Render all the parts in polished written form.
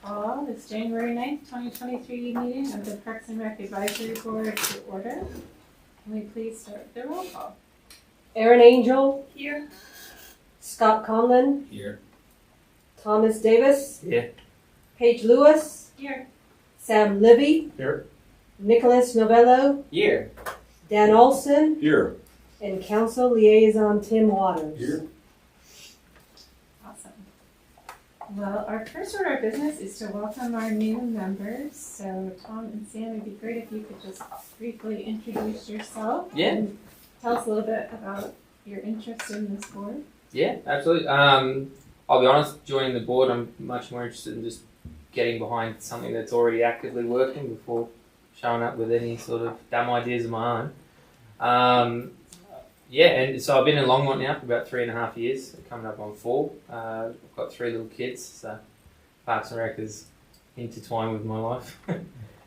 call this January 9th, 2023 meeting of the Parks and Rec Advisory Board to order. Can we please start the roll call? Aaron Angel. Here. Scott Conlon. Here. Thomas Davis. Here. Paige Lewis. Here. Sam Libby. Here. Nicholas Novello. Here. Dan Olson. Here. And Council Liaison Tim Waters. Here. Awesome. Well, our first order of business is to welcome our new members. So Tom and Sam, it'd be great if you could just briefly introduce yourself. Yeah. And tell us a little bit about your interest in this board. Yeah, absolutely. I'll be honest, joining the board, I'm much more interested in just getting behind something that's already actively working before showing up with any sort of dumb ideas of my own. Yeah, and so I've been in Longmont now for about 3.5 years, coming up on 4. I've got 3 little kids, so Parks and Rec is intertwined with my life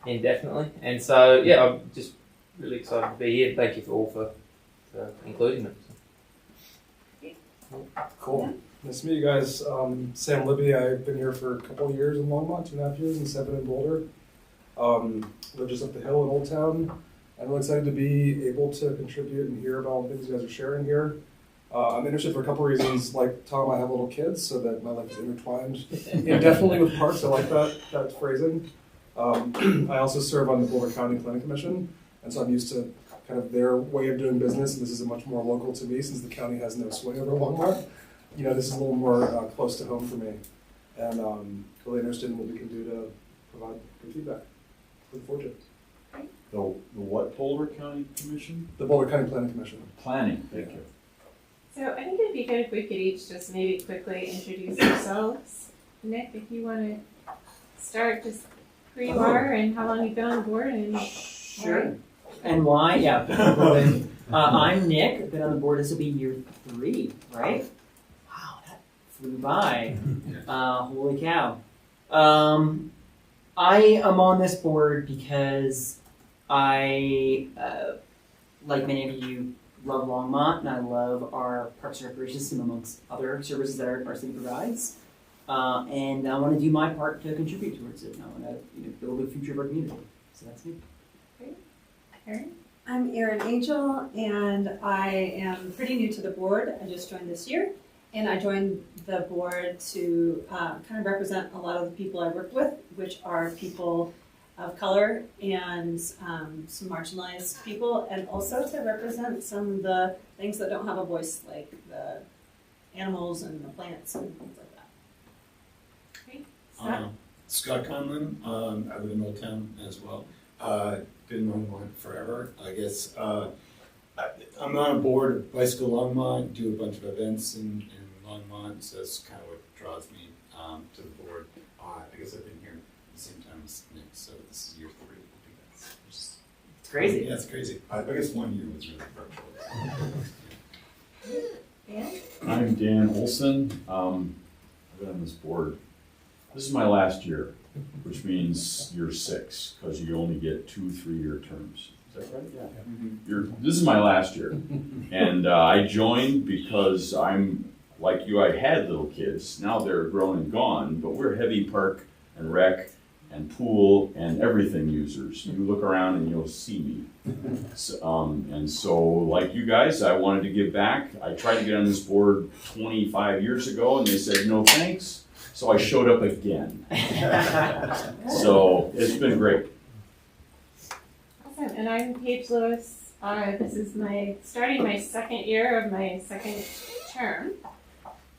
indefinitely. And so, yeah, I'm just really excited to be here. Thank you for including me. Cool. Nice to meet you guys. Sam Libby, I've been here for a couple of years in Longmont, 2.5 years, and 7 in Boulder. Live just up the hill in Old Town. I'm really excited to be able to contribute and hear about all the things you guys are sharing here. I'm interested for a couple of reasons. Like Tom, I have little kids, so that my life is intertwined indefinitely with parks. I like that phrasing. I also serve on the Boulder County Planning Commission, and so I'm used to kind of their way of doing business. And this is a much more local to me since the county has no sway over Longmont. You know, this is a little more close to home for me, and really interested in what we can do to provide good feedback. Look forward to it. The what Boulder County Commission? The Boulder County Planning Commission. Planning, thank you. So I think it'd be good if we could each just maybe quickly introduce ourselves. Nick, if you want to start, just who you are and how long you've been on the board and Sure. And why? Yeah. I'm Nick. I've been on the board. This will be year 3, right? Wow, that flew by. Holy cow. I am on this board because I, like many of you, love Longmont, and I love our Parks and Recreation system amongst other services that our city provides. And I want to do my part to contribute towards it. And I want to build the future of our community. So that's me. Great. Erin? I'm Erin Angel, and I am pretty new to the board. I just joined this year, and I joined the board to kind of represent a lot of the people I work with, which are people of color and some marginalized people, and also to represent some of the things that don't have a voice, like the animals and the plants and things like that. Great. Scott? Scott Conlon. I live in Old Town as well. Been in Longmont forever. I guess I'm on a board of Bicycle Longmont, do a bunch of events in Longmont, so that's kind of what draws me to the board. I guess I've been here at the same time as Nick, so this is year 3. It's crazy. Yeah, it's crazy. I guess 1 year was really virtual. Dan? I'm Dan Olson. I've been on this board. This is my last year, which means year 6, because you only get 2 3-year terms. Is that right? Yeah. This is my last year. And I joined because I'm, like you, I had little kids. Now they're grown and gone, but we're heavy park and rec and pool and everything users. You look around and you'll see me. And so, like you guys, I wanted to give back. I tried to get on this board 25 years ago, and they said, no thanks. So I showed up again. So it's been great. Awesome. And I'm Paige Lewis. This is starting my 2nd year of my 2nd term.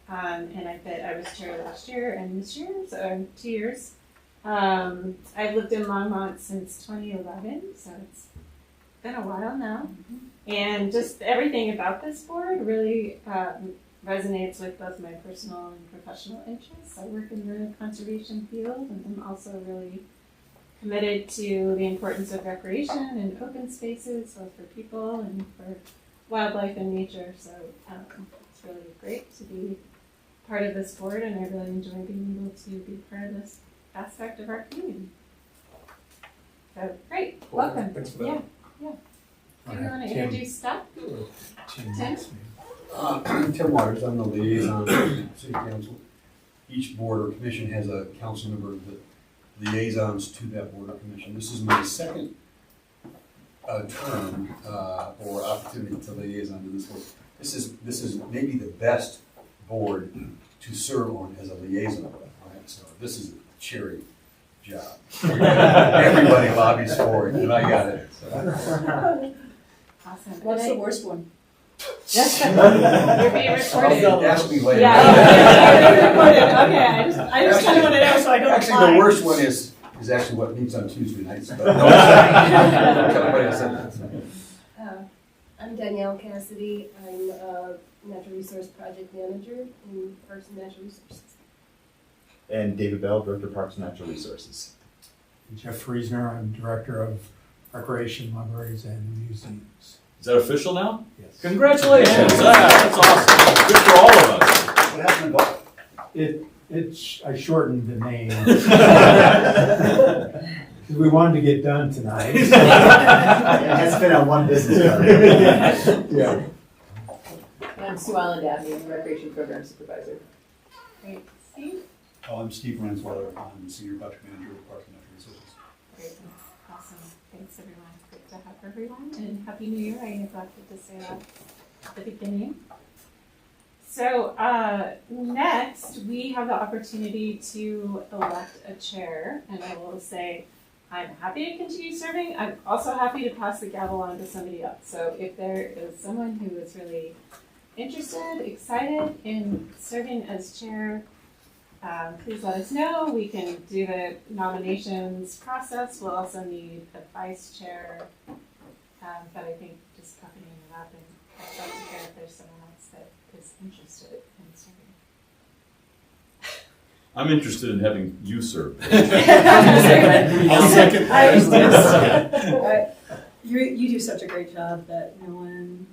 And I was chair last year and this year, so 2 years. I've lived in Longmont since 2011, so it's been a while now. And just everything about this board really resonates with both my personal and professional interests. I work in the conservation field, and I'm also really committed to the importance of recreation and open spaces, both for people and for wildlife and nature. So it's really great to be part of this board, and I really enjoy being able to be part of this aspect of our community. So great, welcome. Thanks for that. Yeah. Do you want to introduce Scott? Tim? Tim Waters, I'm the liaison to City Council. each board or commission has a council member that liaisons to that board or commission. This is my second term or opportunity to liaison to this board. This is maybe the best board to serve on as a liaison. Right? So this is a cherry job. Everybody lobbies for it, and I got it. So. Awesome. What's the worst one? You're being recorded. Ask me later. Yeah. Okay, I just kind of want to know so I don't Actually, lie. the worst one is actually what meets on Tuesday nights. But no, everybody else said that. I'm Danielle Cassidy. I'm a Natural Resource Project Manager in Parks and Natural Resources. And David Bell, Director of Parks and Natural Resources. Jeff Friesner, I'm Director of Recreation, Libraries, and Museums. Is that official now? Yes. Congratulations! That's awesome. Good for all of us. What happened to Bob? I shortened the name. We wanted to get done tonight. It has been on one business card. Yeah. I'm Sue Island Avenue, I'm Recreation Program Supervisor. Great. Steve? Oh, I'm Steve Ransweller. I'm Senior Project Manager of Parks and Natural Resources. Great. Awesome. Thanks, everyone. Great to have everyone. And Happy New Year. I neglected to say that at the beginning. So next, we have the opportunity to elect a chair. And I will say, I'm happy to continue serving. I'm also happy to pass the gavel on to somebody else. So if there is someone who is really interested, excited in serving as chair, please let us know. We can do the nominations process. We'll also need a vice chair. But I think just covering it up, and I'd love to hear if there's someone else that is interested in serving. I'm interested in having you serve. I'll second that. You do such a great job that no one.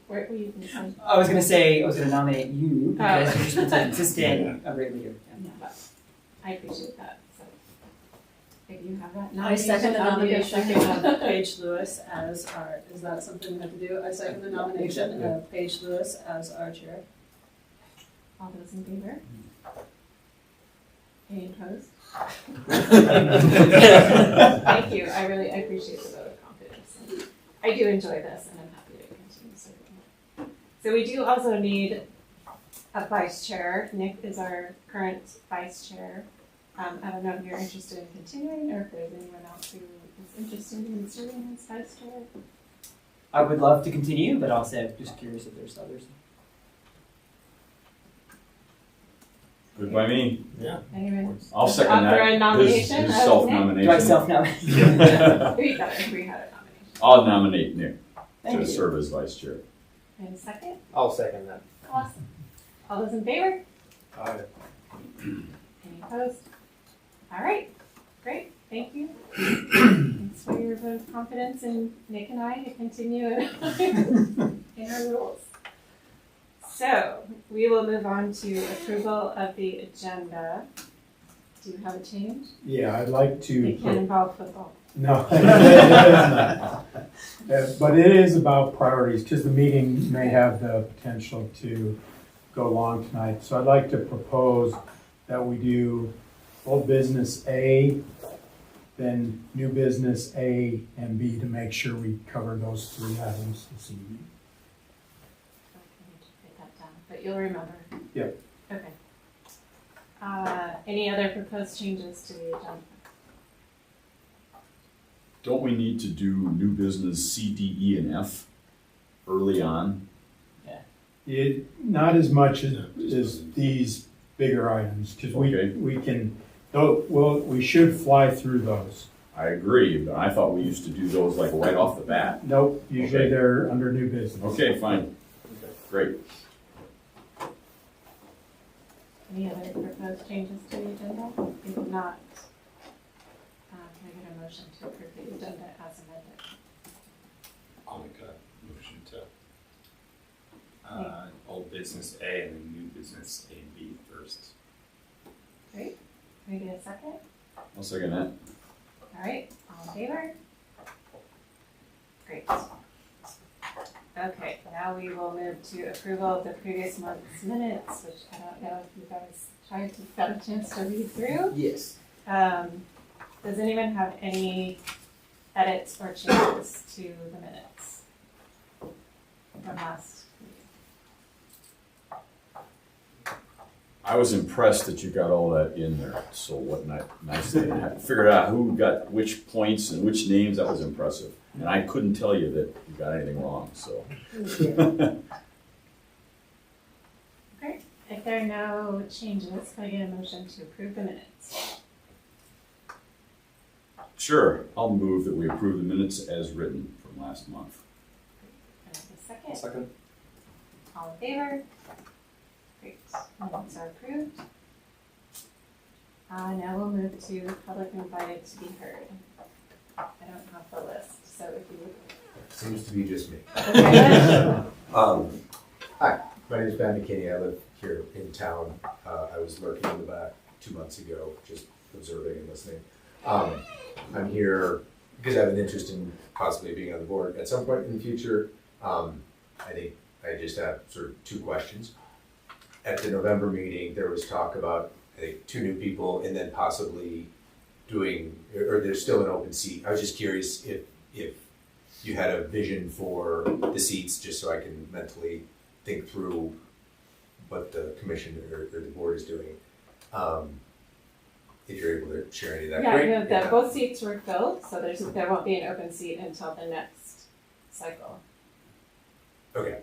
Where were you going to say? I was going to nominate you because you're just been so consistent, a great leader. Yeah, I appreciate that. So if you have that I nomination, second the I'll be a nomination second. of Paige Lewis as our. Is that something we have to do? I second the nomination of Paige Lewis as our chair. All those in favor? Any opposed? Thank you. I appreciate the vote of confidence. I do enjoy this, and I'm happy to continue serving. So we do also need a vice chair. Nick is our current vice chair. I don't know if you're interested in continuing, or if there's anyone else who is interested in serving as vice chair. I would love to continue, but also just curious if there's others. Good by me. Yeah. Anyone? I'll second Up for that. a nomination His of self-nomination. Do I self-nominate? We had a nomination. I'll nominate Nick Thank to you. serve as vice chair. And a second? I'll second that. Awesome. All those in favor? Aye. Any opposed? All right, great, thank you. Thanks for your vote of confidence in Nick and I to continue in our roles. So we will move on to approval of the agenda. Do you have a change? Yeah, I'd like to. It can involve football. No, it is not. But it is about priorities, because the meeting may have the potential to go long tonight. So I'd like to propose that we do old business A, then new business A and B, to make sure we cover those three items this evening. Write that down, but you'll remember. Yep. Okay. Any other proposed changes to the agenda? Don't we need to do new business C, D, E, and F early on? Not as much as these bigger items, because Okay. we can, we should fly through those. I agree, but I thought we used to do those like right off the bat. Nope, usually Okay. they're under new business. Okay, fine. Great. Any other proposed changes to the agenda? If not, can I get a motion to approve the agenda as amended? I'll make a motion to old business A and then new business A and B first. Great. Can I get a second? I'll second that. All right, all in favor? Great. Okay, now we will move to approval of the previous month's minutes, which I don't know if you guys got a chance to read through. Yes. Does anyone have any edits or changes to the minutes from last meeting? I was impressed that you got all that in there, so what nice that I figured out who got which points and which names, that was impressive. And I couldn't tell you that you got anything wrong, so. Okay, if there are no changes, can I get a motion to approve the minutes? Sure, I'll move that we approve the minutes as written from last month. Can I have a second? Second. All in favor? Great, minutes are approved. Now we'll move to public invited to be heard. I don't have the list, so if you would. Seems to be just me. Okay. Hi, my name is Ben McKinney. I live here in town. I was lurking in the back 2 months ago, just observing and listening. I'm here because I have an interest in possibly being on the board at some point in the future. I think I just have sort of 2 questions. At the November meeting, there was talk about, I think, 2 new people and then possibly doing, or there's still an open seat. I was just curious if you had a vision for the seats, just so I can mentally think through what the commission or the board is doing. If you're able to share any of that, Yeah, great. no, that both seats were filled, so there won't be an open seat until the next cycle. Okay,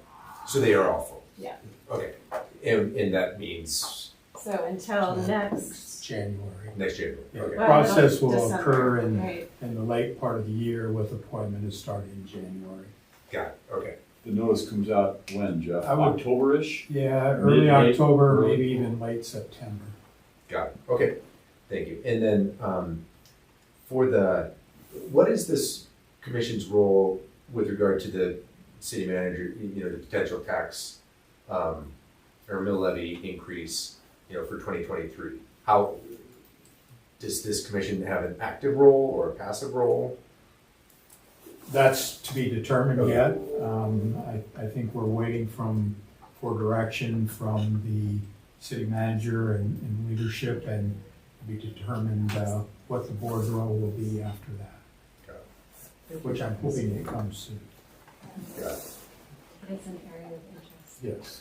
so they are all full? Yeah. Okay, and that means So until next. January. next January? Yeah, Okay. the Well, process will December, occur right. in the late part of the year with appointment is starting in January. Got it, okay. The notice comes out when, Jeff? I would- October-ish? Yeah, early Mid-May, October, early- maybe even late September. Got it, okay, thank you. And then, what is this commission's role with regard to the city manager, the potential tax, or mill levy increase, for 2023? How, does this commission have an active role or a passive role? That's to be determined Okay. yet. I think we're waiting for direction from the city manager and leadership, and to be determined what the board's role will be after that, Got which I'm hoping it comes soon. it, got it. It's an area of interest. Yes.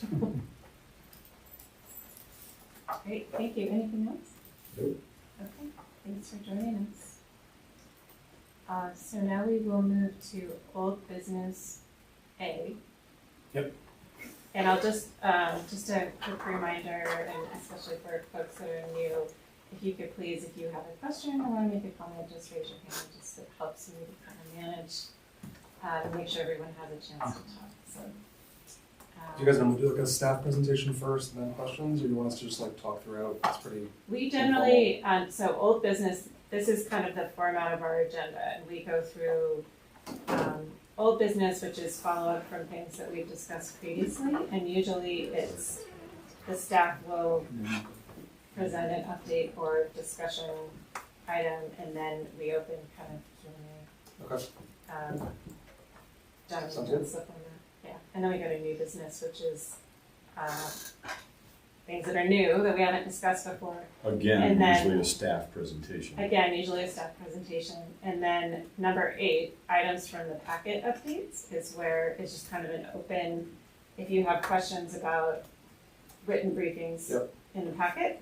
Great, thank you. Anything else? Nope. Okay, thanks for joining us. So now we will move to old business A. Yep. And I'll just a quick reminder, and especially for folks that are new, if you could please, if you have a question or want to make a comment, just raise your hand. Just it helps me to kind of manage, and make sure everyone has a chance to talk. So. Do you guys want to do like a staff presentation first and then questions, or do you want us to just like talk throughout? It's pretty. We generally, so old business, this is kind of the format of our agenda, and we go through old business, which is follow-up from things that we've discussed previously, and usually it's, the staff will present an update or discussion item, and then we open kind of Q&A. Okay. Jonathan Sounds and good. stuff like that, yeah. And then we go to new business, which is things that are new that we haven't discussed before. Again, And then- usually a staff presentation. Again, usually a staff presentation. And then number 8, items from the packet updates is where it's just kind of an open, if you have questions about written briefings Yep. in the packet.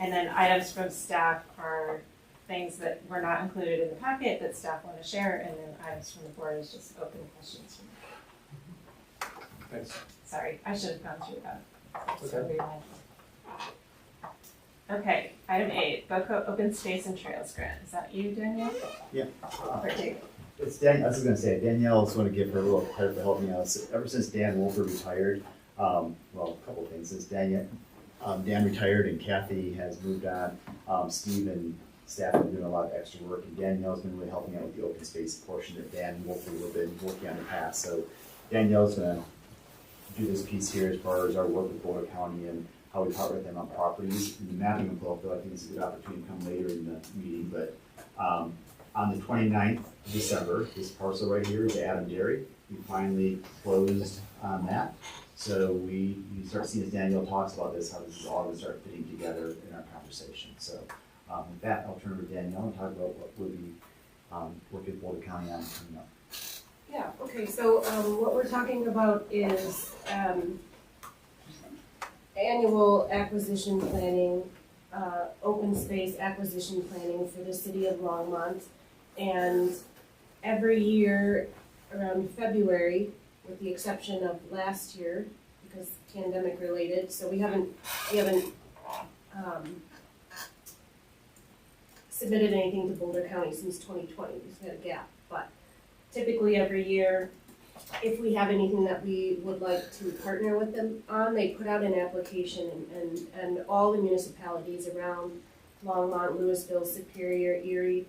And then items from staff are things that were not included in the packet that staff want to share. And then items from the board is just open questions. Thanks. Sorry, I should have gone through that. So Okay. rewind. Okay, item 8, Boco Open Space and Trails Grant. Is that you, Danielle? Yeah. Or Dave? It's Dan, I was gonna say, Danielle, I just wanna give her a little credit for helping out. So ever since Dan Wolfer retired, well, a couple of things, since Dan retired and Kathy has moved on, Steve and staff have been doing a lot of extra work, and Danielle's been really helping out with the open space portion that Dan Wolfer would have been working on in the past. So Danielle's gonna do this piece here as far as our work with Boulder County and how we partner with them on properties. And the mapping of both, though, I think is a good opportunity to come later in the meeting, but on the 29th of December, this parcel right here is Adam Dairy. we finally closed on that. So you start seeing, as Danielle talks about this, how this is all gonna start fitting together in our conversation. So with that, I'll turn it over to Danielle and talk about what we'll be working with Boulder County on coming up. Yeah, okay, so what we're talking about is annual acquisition planning, open space acquisition planning for the city of Longmont. And every year around February, with the exception of last year, because pandemic related, so we haven't submitted anything to Boulder County since 2020, we've had a gap, but typically every year, if we have anything that we would like to partner with them on, they put out an application and all the municipalities around Longmont, Louisville, Superior, Erie,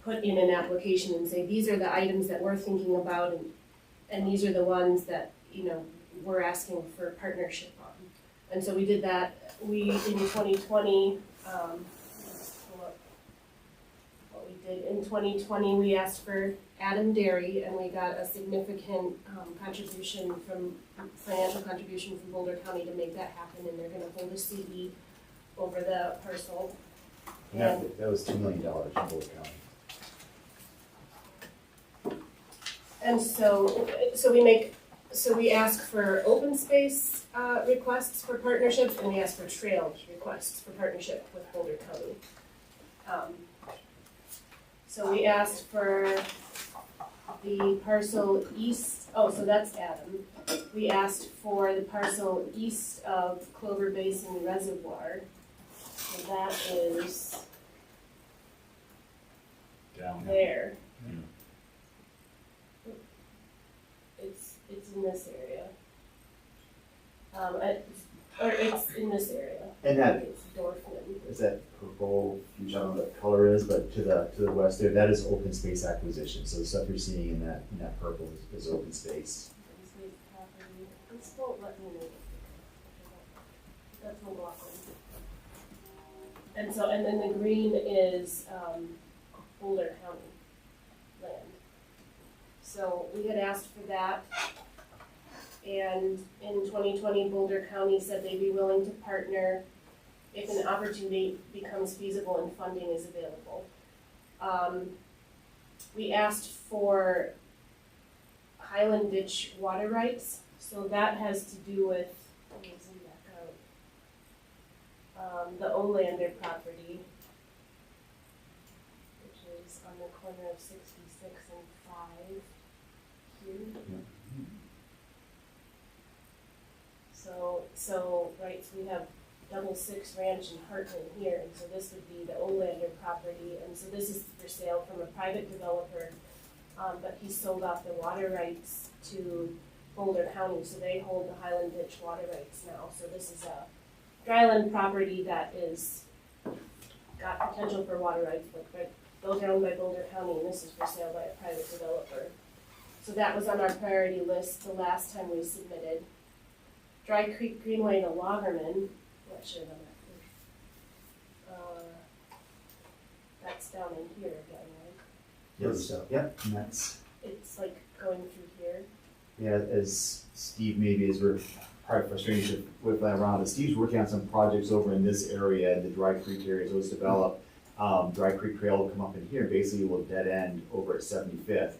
put in an application and say, these are the items that we're thinking about and these are the ones that, you know, we're asking for partnership on. And so we did that, in 2020, what we did in 2020, we asked for Adam Dairy, and we got a significant financial contribution from Boulder County to make that happen, and they're gonna hold a CE over the parcel. And that was $2 million in Boulder County. And so we ask for open space requests for partnerships, and we ask for trail requests for partnership with Boulder County. So we asked for the parcel east, so that's Adam. We asked for the parcel east of Clover Basin Reservoir. So that is Down there. It's in this area. It's in this area. And that, It's Dorfman. is that purple, I don't know what the color is, but to the west there, that is open space acquisition. So the stuff you're seeing in that purple is open space. This won't let me make it. That's McLaughlin. And then the green is Boulder County land. So we had asked for that. And in 2020, Boulder County said they'd be willing to partner if an opportunity becomes feasible and funding is available. We asked for Highland Ditch water rights. So that has to do with, let me zoom back out, the Olander property, which is on the corner of 66 and 5 here. So we have Double Six Ranch and Hartland here, and so this would be the Olander property, and so this is for sale from a private developer, but he sold off the water rights to Boulder County, so they hold the Highland Ditch water rights now. So this is a dryland property that is got potential for water rights, but those are owned by Boulder County, and this is for sale by a private developer. So that was on our priority list the last time we submitted. Dry Creek Greenway to Loggerman, what should I have done that? That's down in here again, right? Yes. Yep. And that's, It's like going through here. yeah, as Steve maybe is probably frustrated with that around, but Steve's working on some projects over in this area, in the Dry Creek area, so it's developed. Dry Creek Trail will come up in here, basically will dead end over at 75th.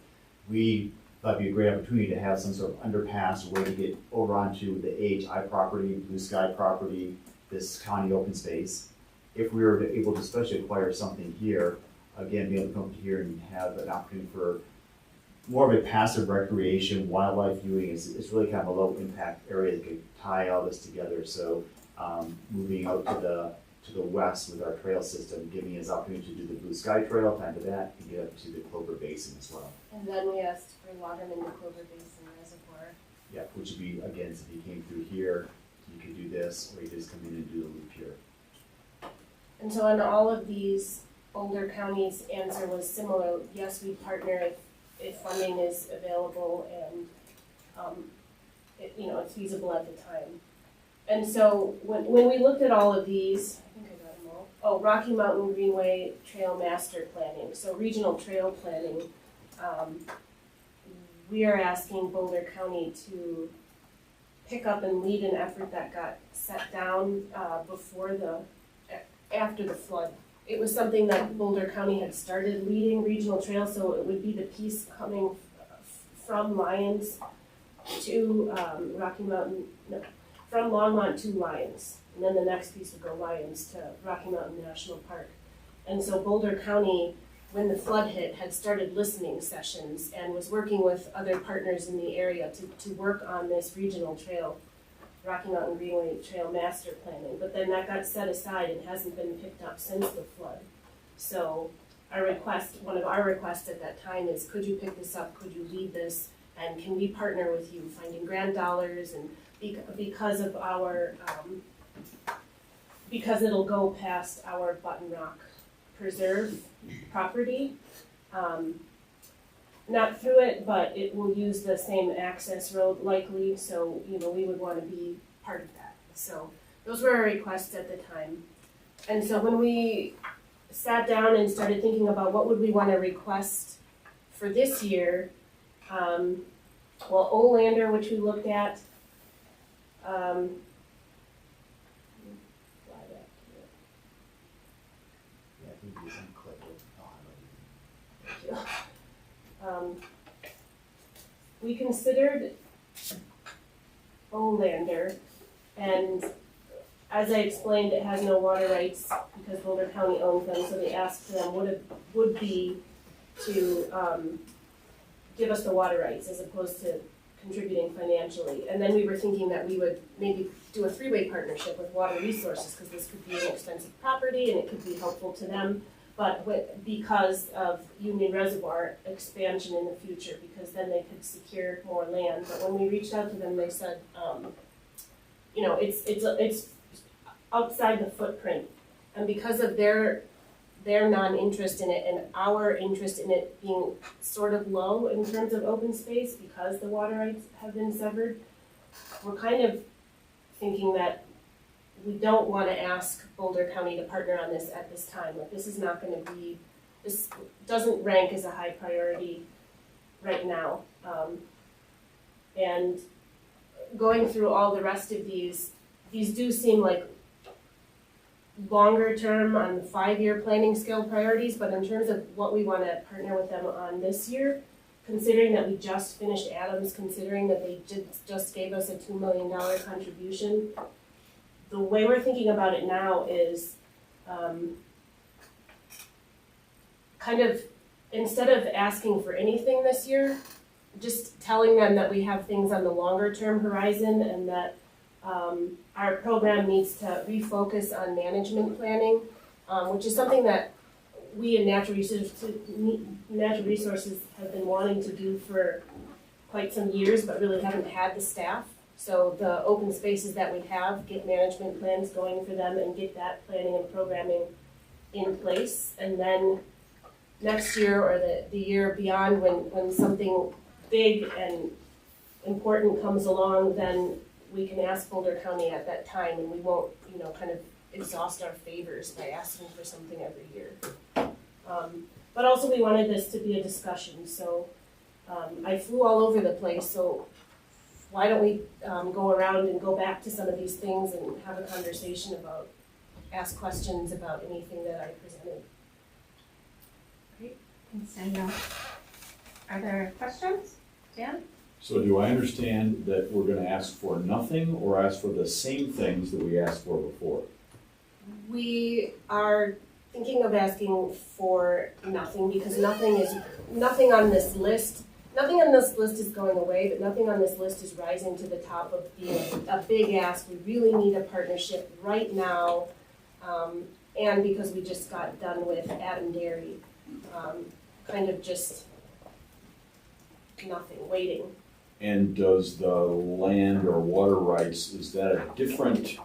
We thought it'd be a great opportunity to have some sort of underpass, a way to get over onto the AHI property, Blue Sky property, this county open space. If we were able to especially acquire something here, again, be able to come up here and have an opportunity for more of a passive recreation, wildlife viewing, it's really kind of a low impact area that could tie all this together. So moving out to the west with our trail system, giving us opportunity to do the Blue Sky Trail, time to that, and get up to the Clover Basin as well. And then we asked for Loggerman to Clover Basin Reservoir. Yeah, which would be, again, so if you came through here, you could do this, or you just come in and do the loop here. And so in all of these, Boulder County's answer was similar. Yes, we partner if funding is available and it's feasible at the time. And so when we looked at all of these, I think I got them all. Oh, Rocky Mountain Greenway Trail Master Planning. So regional trail planning. we are asking Boulder County to pick up and lead an effort that got set down after the flood. It was something that Boulder County had started leading, regional trail, so it would be the piece coming from Lyons to Rocky Mountain, no, from Longmont to Lyons. And then the next piece would go Lyons to Rocky Mountain National Park. And so Boulder County, when the flood hit, had started listening sessions and was working with other partners in the area to work on this regional trail, Rocky Mountain Greenway Trail master planning. But then that got set aside and hasn't been picked up since the flood. So one of our requests at that time is, could you pick this up, could you lead this, and can we partner with you, finding grant dollars, and because of our, because it'll go past our Button Rock Preserve property. Not through it, but it will use the same access road likely, so, we would want to be part of that. So those were our requests at the time. And so when we sat down and started thinking about what would we want to request for this year, Olander, which we looked at, we considered Olander, and as I explained, it has no water rights because Boulder County owns them, so the ask to them would be to give us the water rights as opposed to contributing financially. And then we were thinking that we would maybe do a three-way partnership with Water Resources, because this could be an expensive property and it could be helpful to them, but because of Union Reservoir expansion in the future, because then they could secure more land. But when we reached out to them, they said, it's outside the footprint, and because of their non-interest in it and our interest in it being sort of low in terms of open space because the water rights have been severed, we're kind of thinking that we don't want to ask Boulder County to partner on this at this time. Like, this doesn't rank as a high priority right now. And going through all the rest of these do seem like longer term on the 5-year planning scale priorities, but in terms of what we want to partner with them on this year, considering that we just finished Adams, considering that they just gave us a $2 million contribution, the way we're thinking about it now is kind of, instead of asking for anything this year, just telling them that we have things on the longer term horizon and that our program needs to refocus on management planning, which is something that we in Natural Resources have been wanting to do for quite some years, but really haven't had the staff. So the open spaces that we have, get management plans going for them and get that planning and programming in place. And then next year or the year beyond, when something big and important comes along, then we can ask Boulder County at that time, and we won't, kind of exhaust our favors by asking for something every year. But also we wanted this to be a discussion, so I flew all over the place, so why don't we go around and go back to some of these things and have a conversation ask questions about anything that I presented. Great, thanks, Danielle. Are there questions? Dan? So do I understand that we're gonna ask for nothing or ask for the same things that we asked for before? We are thinking of asking for nothing, because nothing on this list is going away, but nothing on this list is rising to the top of being a big ask. We really need a partnership right now, and because we just got done with Adam Dairy, kind of just nothing, waiting. And does the land or water rights, is that a different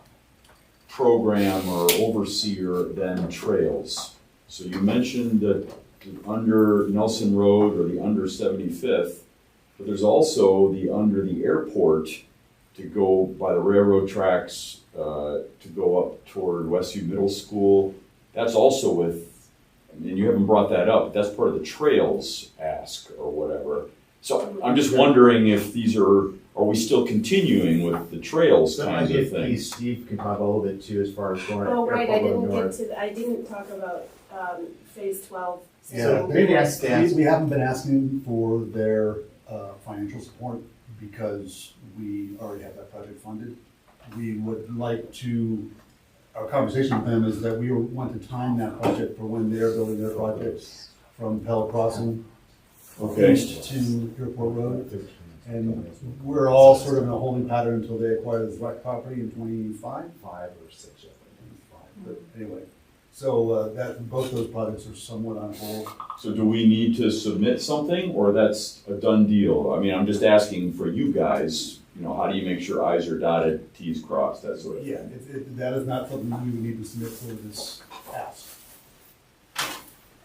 program or overseer than trails? So you mentioned that under Nelson Road or the under 75th, but there's also the under the airport to go by the railroad tracks to go up toward Westview Middle School. That's also with, and you haven't brought that up, but that's part of the trails ask or whatever. So I'm just wondering if these are we still continuing with the trails So I kinds of think things? Steve can talk a little bit too as far as going. Oh, right, I Airport Road didn't get North. to, I didn't talk about, phase 12. Yeah, maybe ask Stan. We haven't been asking for their financial support because we already have that project funded. We would like to, our conversation with them is that we want to time that project for when they're building their projects from Pella Crossing Okay. east to Airport Road. And we're all sort of in a holding pattern until they acquire this wreck property in 25? 5 or 6, I think. But anyway, so that, both those projects are somewhat on hold. So do we need to submit something, or that's a done deal? I mean, I'm just asking for you guys, you know, how do you make sure I's are dotted, T's crossed, that sort of thing? Yeah, that is not something we would need to submit for this ask.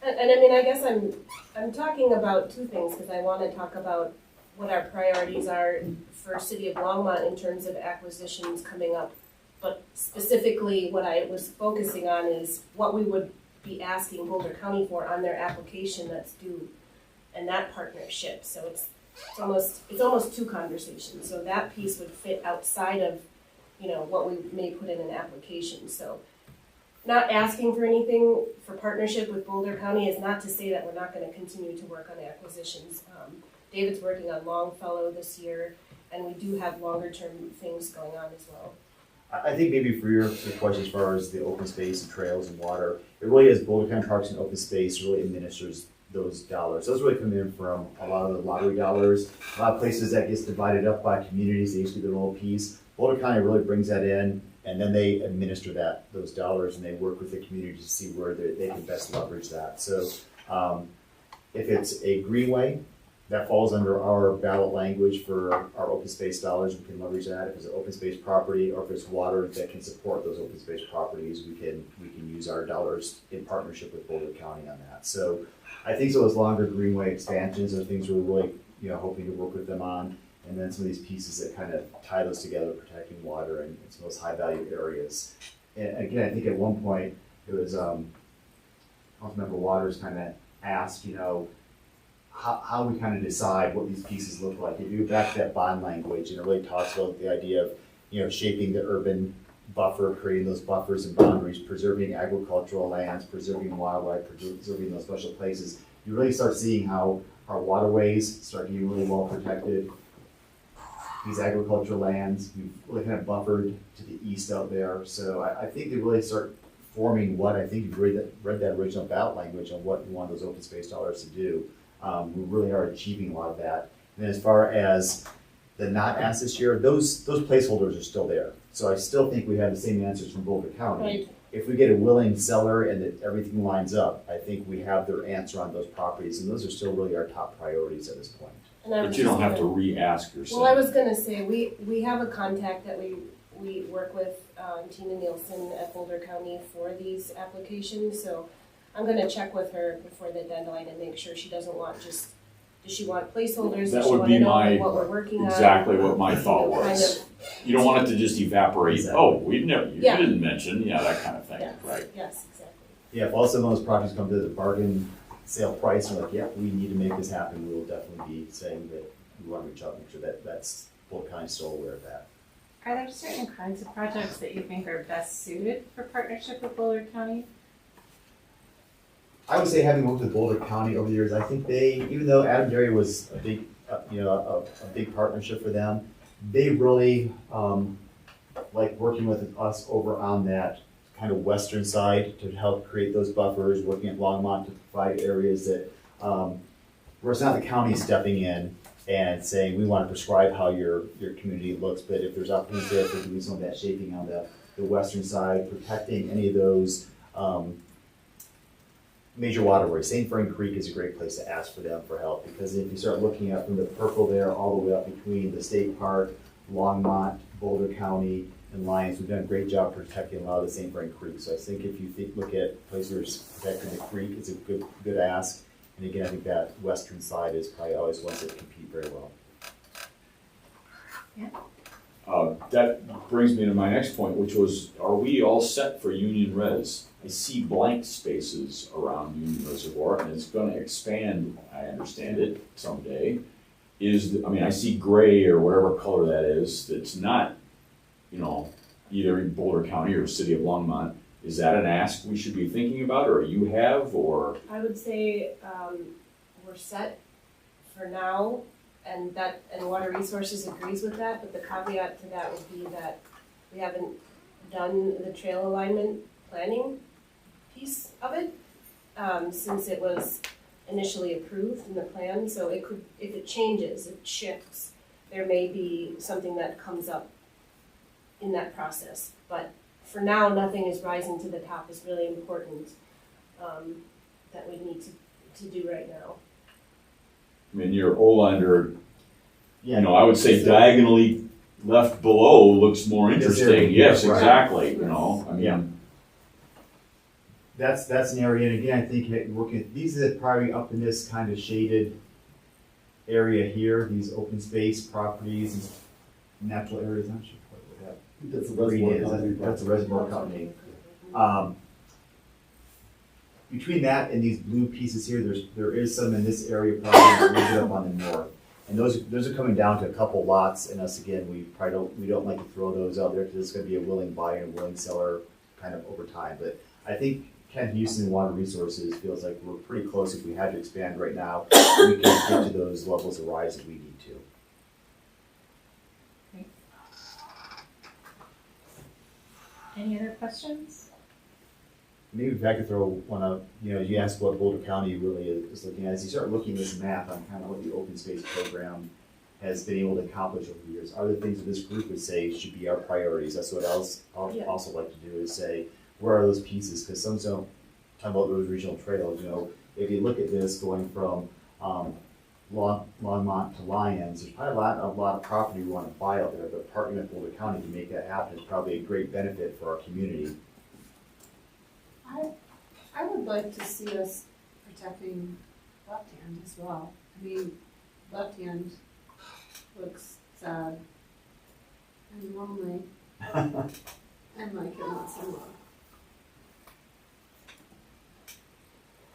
And I mean, I guess I'm talking about two things, because I want to talk about what our priorities are for City of Longmont in terms of acquisitions coming up. But specifically, what I was focusing on is what we would be asking Boulder County for on their application that's due, and that partnership. So it's almost two conversations. So that piece would fit outside of, you know, what we may put in an application. So not asking for anything for partnership with Boulder County is not to say that we're not going to continue to work on acquisitions. David's working on Longfellow this year, and we do have longer term things going on as well. I think maybe for your question as far as the open space and trails and water, it really is Boulder County Parks and Open Space really administers those dollars. Those really come in from a lot of the lottery dollars. A lot of places that gets divided up by communities, they each get their little piece. Boulder County really brings that in, and then they administer those dollars, and they work with the community to see where they can best leverage that. So if it's a greenway, that falls under our ballot language for our open space dollars. We can leverage that. If it's an open space property, or if it's water that can support those open space properties, we can use our dollars in partnership with Boulder County on that. So I think those longer greenway expansions are things we're really, you know, hoping to work with them on. And then some of these pieces that kind of tie those together, protecting water and some of those high value areas. And again, I think at one point it was, I don't remember, Waters kind of asked, you know, how we kind of decide what these pieces look like. If you go back to that bond language, and it really talks about the idea of, you know, shaping the urban buffer, creating those buffers and boundaries, preserving agricultural lands, preserving wildlife, preserving those special places. You really start seeing how our waterways start getting really well protected. These agricultural lands, we've really kind of buffered to the east out there. So I think they really start forming what I think you've read that original ballot language on what we want those open space dollars to do. We really are achieving a lot of that. And as far as the not asked this year, those placeholders are still there. So I still think we have the same answers from Boulder County. Right. If we get a willing seller and that everything lines up, I think we have their answer on those properties, and those are still really our top priorities at this point. But you don't have to re-ask yourself. Well, I was going to say, we have a contact that we work with, Tina Nielsen at Boulder County for these applications, so I'm going to check with her before the deadline and make sure she doesn't want does she want placeholders? That Does she would want be to know my, what we're working on? exactly what my thought Kind was. of- You don't want it to just evaporate. Exactly. Oh, you Yeah. didn't mention, that kind of thing, Yes, right? yes, exactly. Yeah, if all some of those projects come to the bargain sale price, and we're like, yeah, we need to make this happen, we will definitely be saying that we want to reach out and make sure that that's Boulder County still aware of that. Are there certain kinds of projects that you think are best suited for partnership with Boulder County? I would say, having worked with Boulder County over the years, I think they, even though Adam Dairy was a big, a big partnership for them, they really like working with us over on that kind of western side to help create those buffers, working at Longmont to provide areas that, where it's not the county stepping in and saying, we want to prescribe how your community looks, but if there's opportunities there for doing some of that shaping on the western side, protecting any of those major waterways. St. Fern Creek is a great place to ask for them for help, because if you start looking up from the purple there all the way up between the state park, Longmont, Boulder County, and Lyons, we've done a great job protecting a lot of the St. Fern Creek. So I think if you look at places protecting the creek, it's a good ask. And again, I think that western side is probably always ones that compete very well. That brings me to my next point, which was, are we all set for Union Res? I see blank spaces around Union Reservoir, and it's going to expand, I understand it, someday. I mean, I see gray or whatever color that is, that's not, either in Boulder County or City of Longmont. Is that an ask we should be thinking about, or you have, or? I would say, we're set for now, and Water Resources agrees with that, but the caveat to that would be that we haven't done the trail alignment planning piece of it, since it was initially approved in the plan, so it could, if it changes, it shifts, there may be something that comes up in that process, but for now, nothing is rising to the top is really important, that we need to do right now. I mean, your Olander, I would say diagonally left below looks more interesting. Yes, right. exactly, I mean. Yeah. That's an area, and again, I think working, these are probably up in this kind of shaded area here, these open space properties and natural areas, I'm not sure what that. That's the reservoir company. That's a reservoir company. Between that and these blue pieces here, there is some in this area, probably a little bit up on the north. And those are coming down to a couple lots, and us again, we don't like to throw those out there because it's going to be a willing buyer and a willing seller kind of over time. But I think Kent Houston Water Resources feels like we're pretty close. If we had to expand right now, we can get to those levels of rise if we need to. Great. Any other questions? Maybe if I could throw one up, you asked what Boulder County really is looking at. As you start looking at this map on kind of what the open space program has been able to accomplish over the years, are there things that this group would say should be our priorities? That's what I'll also like to do, is say, where are those pieces? Because some don't talk about those regional trails. If you look at this going from Longmont to Lyons, there's probably a lot of property we want to buy out there, but partnering with Boulder County to make that happen is probably a great benefit for our community. I would like to see us protecting left hand as well. I mean, left hand looks sad and lonely and like it wants some love.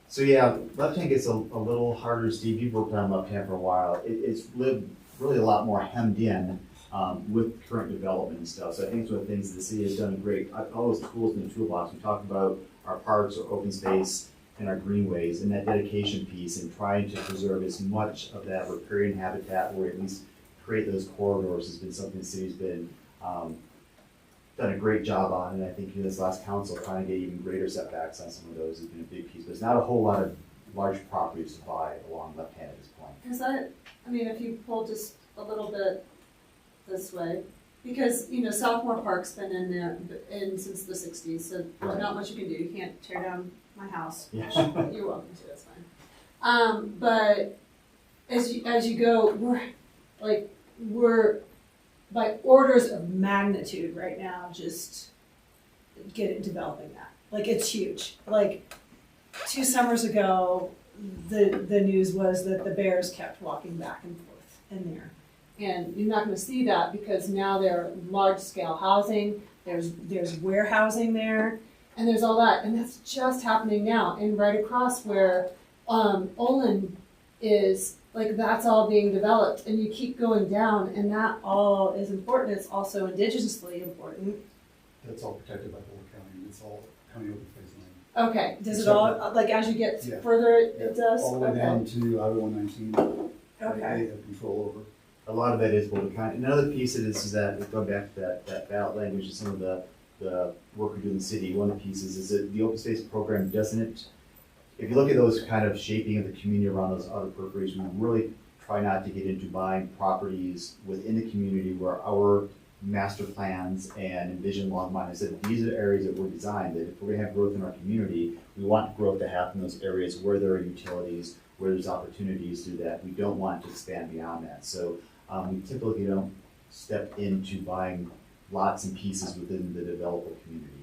So yeah, left hand gets a little harder, Steve. You've worked on left hand for a while. It's lived really a lot more hemmed in with current development and stuff. So I think it's one of the things the city has done great. All those tools in the toolbox, we talked about our parks, our open space, and our greenways, and that dedication piece, and trying to preserve as much of that riparian habitat, or at least create those corridors, has been something the city's been done a great job on. And I think in this last council, trying to get even greater setbacks on some of those has been a big piece. But there's not a whole lot of large properties to buy along left hand at this point. Is that, if you pull just a little bit this way, because, Southmore Park's been in there since the 60s, so there's not much you can do. You can't tear down my house. Yeah. You're welcome to, that's fine. But as you go, we're by orders of magnitude right now just developing that. Like, it's huge. Like, 2 summers ago, the news was that the bears kept walking back and forth in there. And you're not going to see that because now they're large-scale housing, there's warehousing there, and there's all that. And that's just happening now. And right across where Olin is, that's all being developed. And you keep going down, and that all is important. It's also indigenously important. That's all protected by Boulder County, and it's all county open space land. Okay, does it all, as you get further, it does? All the way down to Highway 119. Okay. They have control over. A lot of that is Boulder County. Another piece of this is that, going back to that ballot language and some of the work we do in the city, one of the pieces is that the open space program doesn't, if you look at those kind of shaping of the community around those other peripheries, we really try not to get into buying properties within the community where our master plans and envision Longmont is that these are areas that we're designed, that if we're gonna have growth in our community, we want growth to happen in those areas where there are utilities, where there's opportunities to do that. We don't want to expand beyond that. So we typically don't step into buying lots and pieces within the developer community.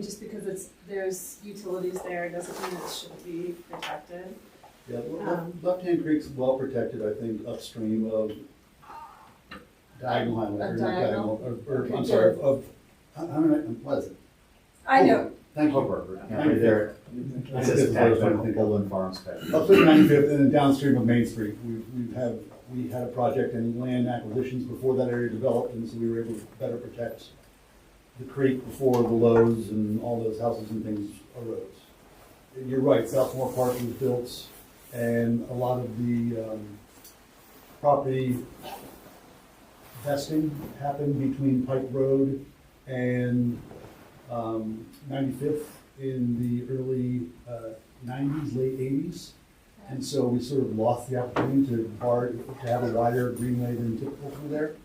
Just because there's utilities there doesn't mean it shouldn't be protected. Yeah, Left Hand Creek's well protected, I think, upstream of Diagonal Highway. Diagonal? I'm sorry, what is it? I know. Thank you. Yeah, right there. It says patch, Poland Farms patch. Up to 95th and then downstream of Main Street, we had a project in land acquisitions before that area developed, and so we were able to better protect the creek before the Lowe's and all those houses and things arose. And you're right, Southmore Park was built, and a lot of the property vesting happened between Pike Road and 95th in the early 90s, late 80s. And so we sort of lost the opportunity to have a wider greenway than typical through there.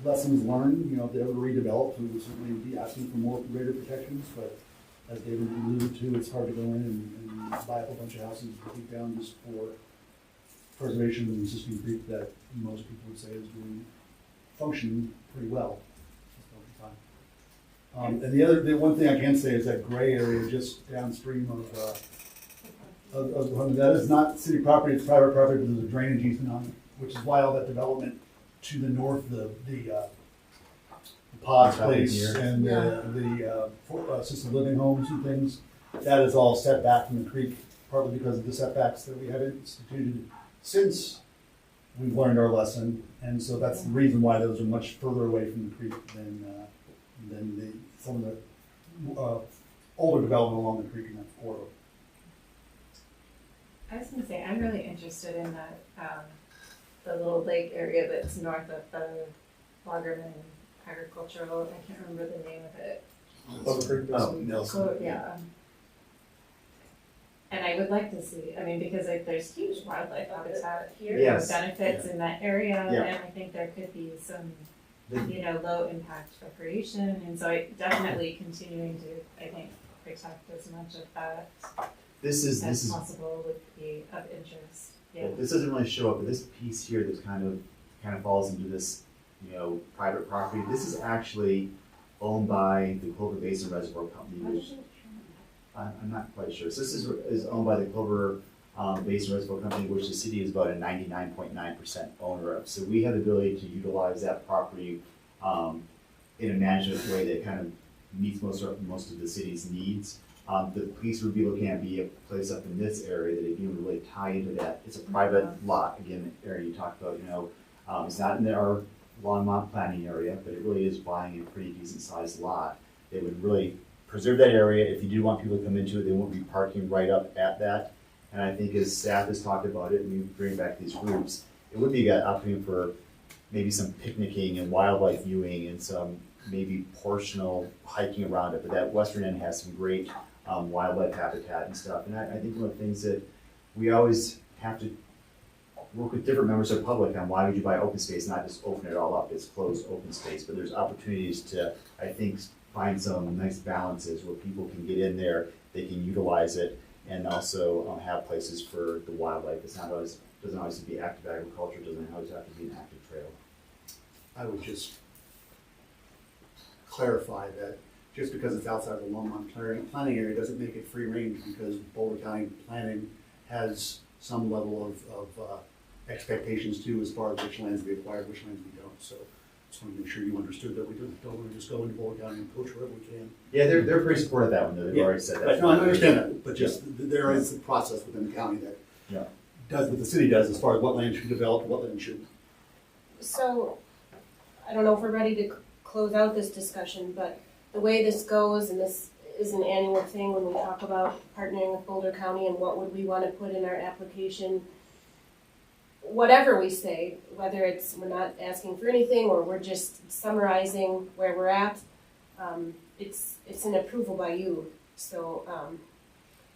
Lessons learned, if they ever redeveloped, we would certainly be asking for more greater protections, but as David alluded to, it's hard to go in and buy up a bunch of houses to keep down just for preservation of an existing creek that most people would say is doing functioning pretty well. And the one thing I can say is that gray area just downstream of that is not city property, it's private property, but there's a drainage easement on it, which is why all that development to the north, the Pods Place and the assisted living homes and things, that is all set back from the creek, partly because of the setbacks that we have instituted since we've learned our lesson, and so that's the reason why those are much further away from the creek than some of the older development along the creek in that corridor. I was gonna say, I'm really interested in that, the little lake area that's north of the Loggerman Agricultural, I can't remember the name of it. Nelson. Yeah. And I would like to see, because there's huge wildlife habitat here, Yes. benefits in that area, Yeah. and I think there could be some, low impact recreation, and so definitely continuing to, I think, protect as much of that as possible would be of interest. Yeah. This doesn't really show up, but this piece here that kind of falls into this, private property. This is actually owned by the Clover Basin Reservoir Company, which I'm not quite sure. So this is owned by the Clover Basin Reservoir Company, which the city is about a 99.9% owner of. So we have the ability to utilize that property in a management way that kind of meets most of the city's needs. The police would be looking at a place up in this area that they'd be able to really tie into that. It's a private lot, again, the area you talked about, it's not in our Longmont planning area, but it really is buying a pretty decent sized lot. They would really preserve that area. If you do want people to come into it, they won't be parking right up at that. And I think as staff has talked about it, and we bring back these groups, it would be an opportunity for maybe some picnicking and wildlife viewing and some maybe portional hiking around it. But that western end has some great wildlife habitat and stuff. And I think one of the things that we always have to work with different members of the public on, why would you buy open space, not just open it all up, it's closed open space. But there's opportunities to, I think, find some nice balances where people can get in there, they can utilize it, and also have places for the wildlife. It's not always, doesn't always have to be active agriculture, doesn't always have to be an active trail. I would just clarify that just because it's outside the Longmont planning area doesn't make it free range, because Boulder County planning has some level of expectations too, as far as which lands we acquire, which lands we don't. So just want to make sure you understood that we don't want to just go into Boulder County and poach wherever we can. Yeah, they're pretty supportive of that one, though. They've already said that. No, I understand that, but just there is a process within the county that does what the city does as far as what land should be developed, what land shouldn't. So, I don't know if we're ready to close out this discussion, but the way this goes, and this is an annual thing when we talk about partnering with Boulder County and what would we want to put in our application, whatever we say, whether it's we're not asking for anything or we're just summarizing where we're at, it's an approval by you. So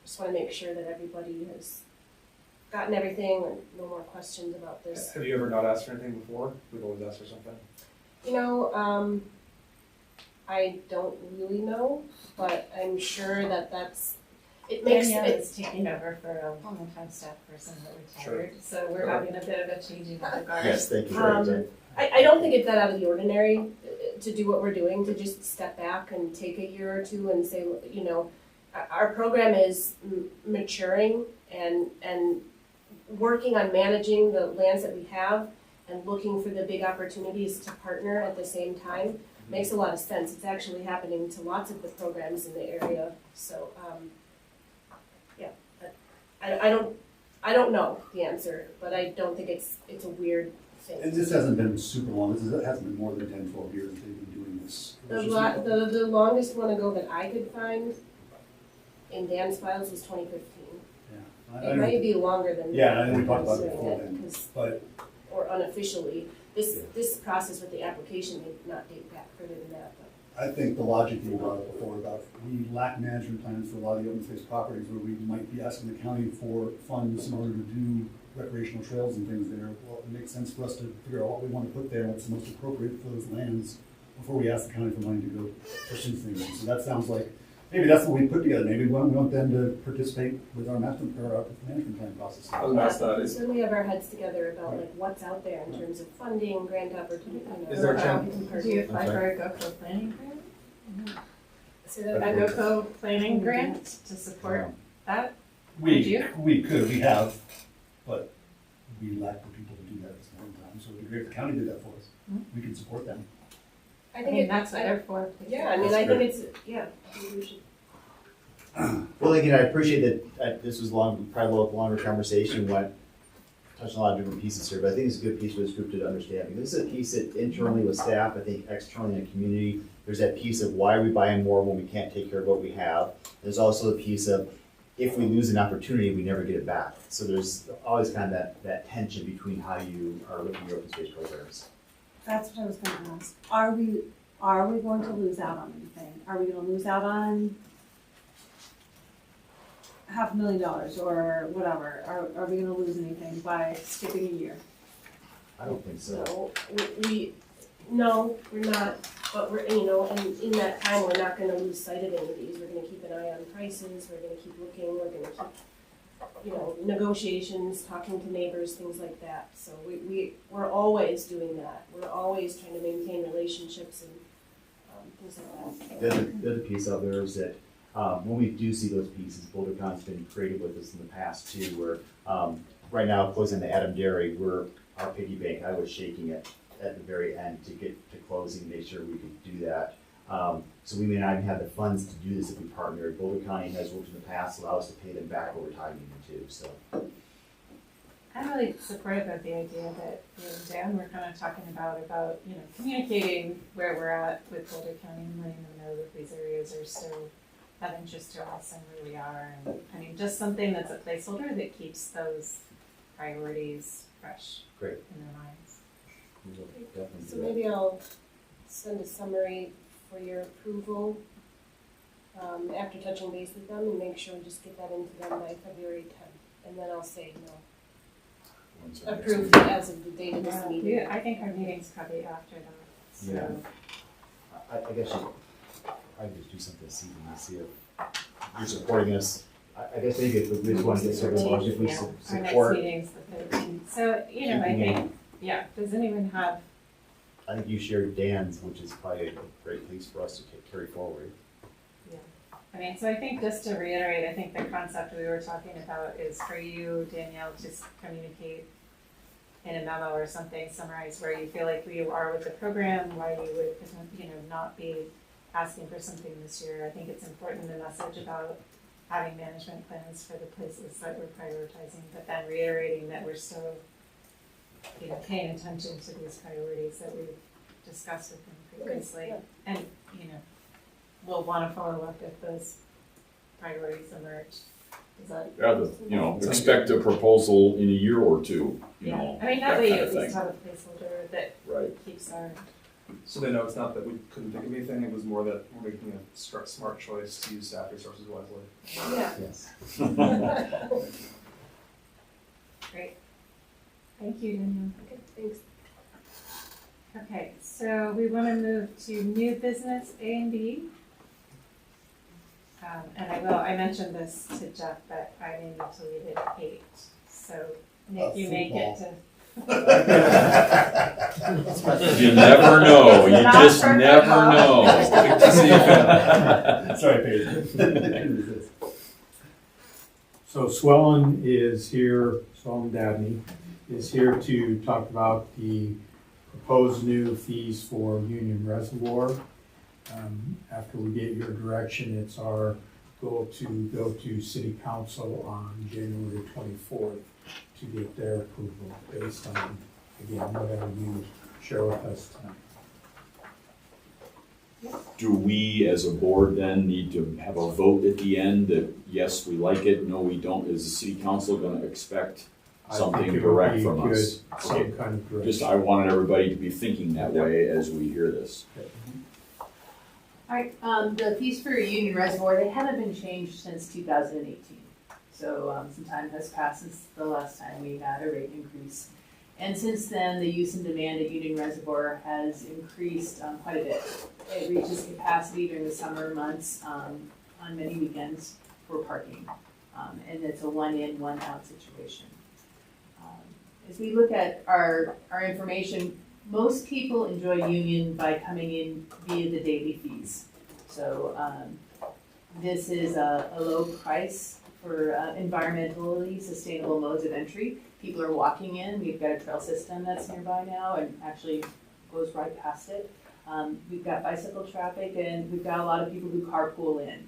just want to make sure that everybody has gotten everything and no more questions about this. Have you ever not asked for anything before? We've always asked for something. I don't really know, but I'm sure that it makes it's taking over for a long-time staff person that retired, so we're having a bit of a changing of the guard. Yes, thank you. I don't think it's that out of the ordinary to do what we're doing, to just step back and take a year or two and say, our program is maturing and working on managing the lands that we have and looking for the big opportunities to partner at the same time. makes a lot of sense. It's actually happening to lots of the programs in the area, so, yeah. I don't know the answer, but I don't think it's a weird thing. And this hasn't been super long, it hasn't been more than 10, 12 years that they've been doing this. The longest one ago that I could find in Dan's files was 2015. Yeah. It might be longer than that. Yeah, I know we talked about it doing before it, then, 'cause- but or unofficially. This process with the application may not date back further than that, but. I think the logic you brought up before about we lack management plans for a lot of the open space properties where we might be asking the county for funds in order to do recreational trails and things there. Well, it makes sense for us to figure out what we want to put there, what's the most appropriate for those lands before we ask the county for money to go pursue things. So that sounds like, maybe that's what we put together. Maybe we want them to participate with our master or our management plan process. I was gonna ask that, So we have our heads together about like what's out there in terms of funding, grant opportunity. Is there a chance- Do you apply for a GoCo planning grant? So A GoCo planning grant to support that? We could, we have, but we lack the people to do that at this point in time. So it'd be great if the county did that for us. We can support them. I I think mean, that's what they're for. Yeah, I mean, I think it's, yeah. We should. Well, again, I appreciate that this was probably a little longer conversation, went, touched on a lot of different pieces here, but I think it's a good piece for this group to understand. Because this is a piece that internally with staff, I think externally in the community, there's that piece of why are we buying more when we can't take care of what we have. There's also the piece of if we lose an opportunity, we never get it back. So there's always kind of that tension between how you are looking at your open space programs. That's what I was gonna ask. Are we going to lose out on anything? Are we gonna lose out on $500,000 or whatever? Are we gonna lose anything by skipping a year? I don't think so. No, we're not, but we're, and in that time, we're not gonna lose sight of any of these. We're gonna keep an eye on prices, we're gonna keep looking, we're gonna keep, negotiations, talking to neighbors, things like that. So we're always doing that. We're always trying to maintain relationships and things like that. The other piece out there is that when we do see those pieces, Boulder County's been creative with us in the past too, where right now, closing the Adam Dairy, our piggy bank, I was shaking it at the very end to get to closing, make sure we could do that. So we may not even have the funds to do this if we partner. Boulder County has worked in the past, allow us to pay them back over time even too, so. I'm really supportive of the idea that you and Dan were kind of talking about communicating where we're at with Boulder County and letting them know that these areas are still of interest to us and where we are. And I mean, just something that's a placeholder that keeps those priorities fresh Great. in their minds. We'll definitely So do that. maybe I'll send a summary for your approval after touching base with them and make sure we just get that into them by February 10th. And then I'll say, When's our next approved meeting? as of the date of this meeting. Yeah, I think our meeting's probably after that. So. Yeah. I guess I just do something this evening and see if you're supporting us. I guess maybe if we just want to get sort of large, if we Our next support. meeting's the 13th. So, I think, does anyone have? I think you shared Dan's, which is probably a great piece for us to carry forward. Yeah. I mean, so I think just to reiterate, I think the concept we were talking about is for you, Danielle, just communicate in a memo or something, summarize where you feel like we are with the program, why you would, not be asking for something this year. I think it's important, the message about having management plans for the places that we're prioritizing, but then reiterating that we're still, paying attention to these priorities that we've discussed with them previously. Yeah. And, we'll want to follow up if those priorities emerge. Is that? Yeah, expect a proposal in a year or two, I mean, that way kind you of at least thing. have a placeholder that Right. keeps our. so they know it's not that we couldn't think of anything, it was more that we're making a smart choice to use staff resources wisely. Yeah. Yes. Great. Thank you, Danielle. Okay, thanks. Okay, so we want to move to new business A and B. And I mentioned this to Jeff, but I may need to leave it at 8. So Nick, you may get to. You never know, you Not just for never football. know. Sorry, Paige. So Swellen Dabney is here to talk about the proposed new fees for Union Reservoir. After we get your direction, it's our goal to go to City Council on January 24th to get their approval based on, again, whatever you share with us tonight. Do we, as a board, then need to have a vote at the end that, yes, we like it, no, we don't? Is the city council gonna expect something direct from us? Some Okay. kind of direction. Just, I wanted everybody to be thinking that way as we hear this. Alright, the fees for Union Reservoir, they haven't been changed since 2018. So, some time has passed since the last time we had a rate increase. And since then, the use and demand at Union Reservoir has increased quite a bit. It reaches capacity during the summer months on many weekends for parking. And it's a one in, one out situation. As we look at our information, most people enjoy Union by coming in via the daily fees. So this is a low price for environmentally sustainable modes of entry. People are walking in. We've got a trail system that's nearby now and actually goes right past it. We've got bicycle traffic and we've got a lot of people who carpool in.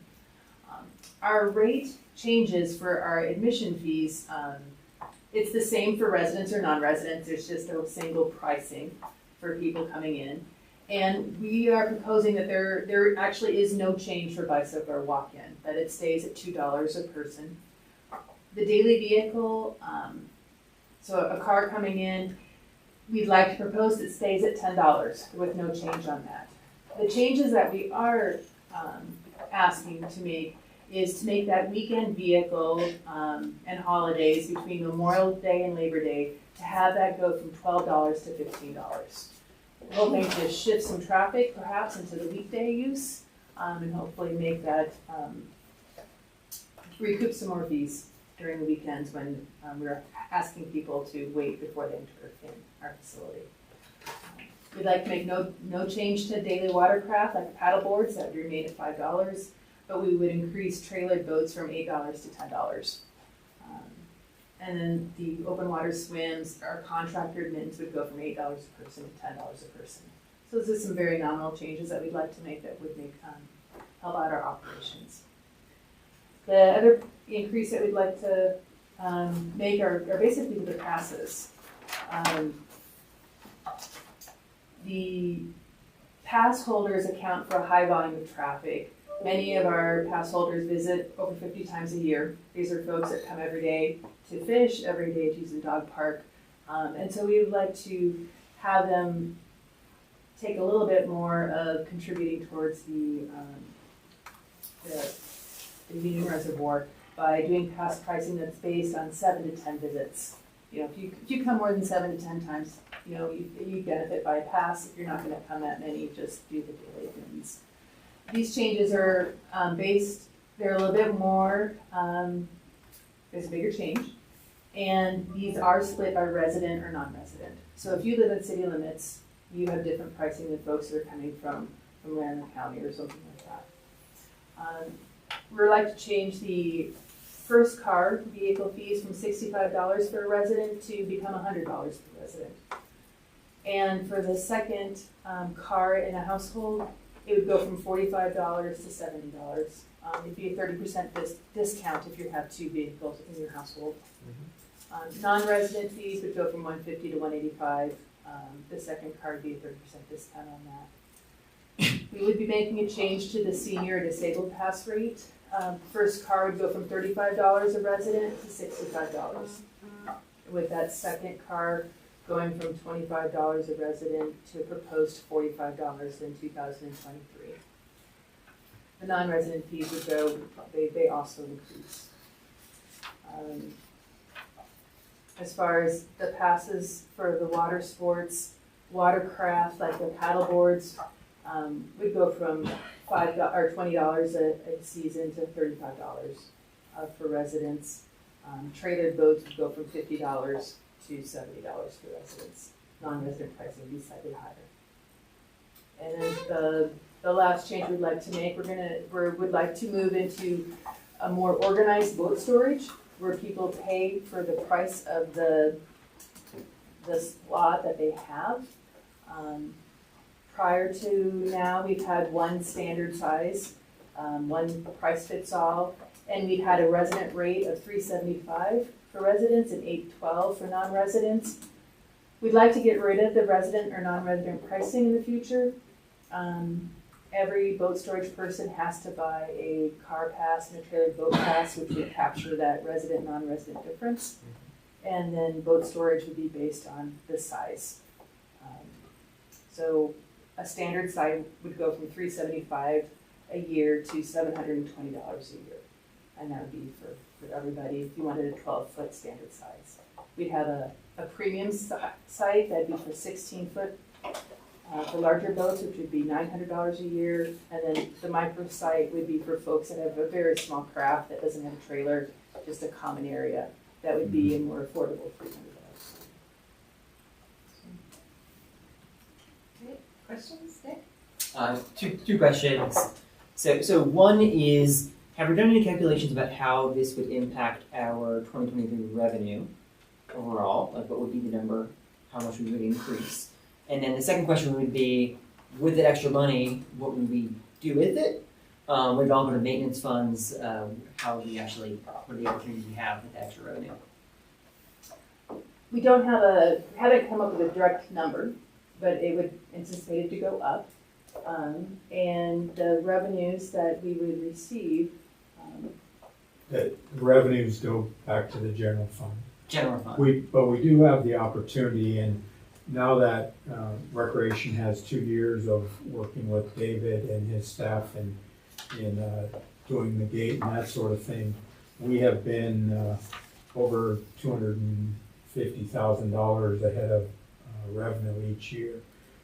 Our rate changes for our admission fees. It's the same for residents or non-residents. There's just a single pricing for people coming in. And we are proposing that there actually is no change for bicycle or walk-in, that it stays at $2 a person. The daily vehicle, so a car coming in, we'd like to propose that stays at $10 with no change on that. The changes that we are asking to make is to make that weekend vehicle and holidays between Memorial Day and Labor Day, to have that go from $12 to $15. We're hoping to shift some traffic perhaps into the weekday use and hopefully make that recoup some more fees during the weekends when we're asking people to wait before they enter in our facility. We'd like to make no change to daily watercraft like paddle boards, that would remain at $5, but we would increase trailered boats from $8 to $10. And then the open water swims, our contractor admittance would go from $8 a person to $10 a person. So this is some very nominal changes that we'd like to make that would make help out our operations. The other increase that we'd like to make are basically the passes. The pass holders account for a high volume of traffic. Many of our pass holders visit over 50 times a year. These are folks that come every day to fish, every day to use the dog park. And so we would like to have them take a little bit more of contributing towards the Union Reservoir by doing pass pricing that's based on 7 to 10 visits. You know, if you come more than 7 to 10 times, you know, you benefit by a pass. If you're not going to come that many, just do the daily attendance. These changes are they're a little bit more, there's a bigger change. And these are split by resident or non-resident. So if you live in city limits, you have different pricing than folks that are coming from Random County or something like that. We'd like to change the first car vehicle fees from $65 for a resident to become $100 per resident. And for the second car in a household, it would go from $45 to $70. It'd be a 30% discount if you have 2 vehicles in your household. Non-resident fees would go from $150 to $185. The second car would be a 30% discount on that. We would be making a change to the senior disabled pass rate. First car would go from $35 a resident to $65. With that second car going from $25 a resident to a proposed $45 in 2023. The non-resident fees would go, they also increase. As far as the passes for the water sports, watercraft, like the paddle boards, would go from $20 a season to $35 for residents. Trailer boats would go from $50 to $70 for residents. Non-resident pricing would be slightly higher. And then the last change we'd like to make, we'd like to move into a more organized boat storage where people pay for the price of the slot that they have. Prior to now, we've had one standard size, one price fits all, and we've had a resident rate of $3.75 for residents and $8.12 for non-residents. We'd like to get rid of the resident or non-resident pricing in the future. Every boat storage person has to buy a car pass and a trailer boat pass, which would capture that resident, non-resident difference. And then boat storage would be based on the size. So a standard size would go from $3.75 a year to $720 a year. And that would be for everybody if you wanted a 12-foot standard size. We'd have a premium site that'd be for 16-foot for larger boats, which would be $900 a year. And then the micro site would be for folks that have a very small craft that doesn't have a trailer, just a common area. That would be a more affordable $300. Questions, Nick? Two questions. So one is, have we done any calculations about how this would impact our 2023 revenue overall? Like, what would be the number? How much would we increase? And then the second question would be, with that extra money, what would we do with it? Would it all go to maintenance funds? How would we actually, what are the opportunities we have with the extra revenue? We haven't come up with a direct number, but it would anticipate it to go up. And the revenues that we would receive. The revenues go back to the general fund. General fund. But we do have the opportunity, and now that Recreation has 2 years of working with David and his staff and in doing the gate and that sort of thing, we have been over $250,000 ahead of revenue each year.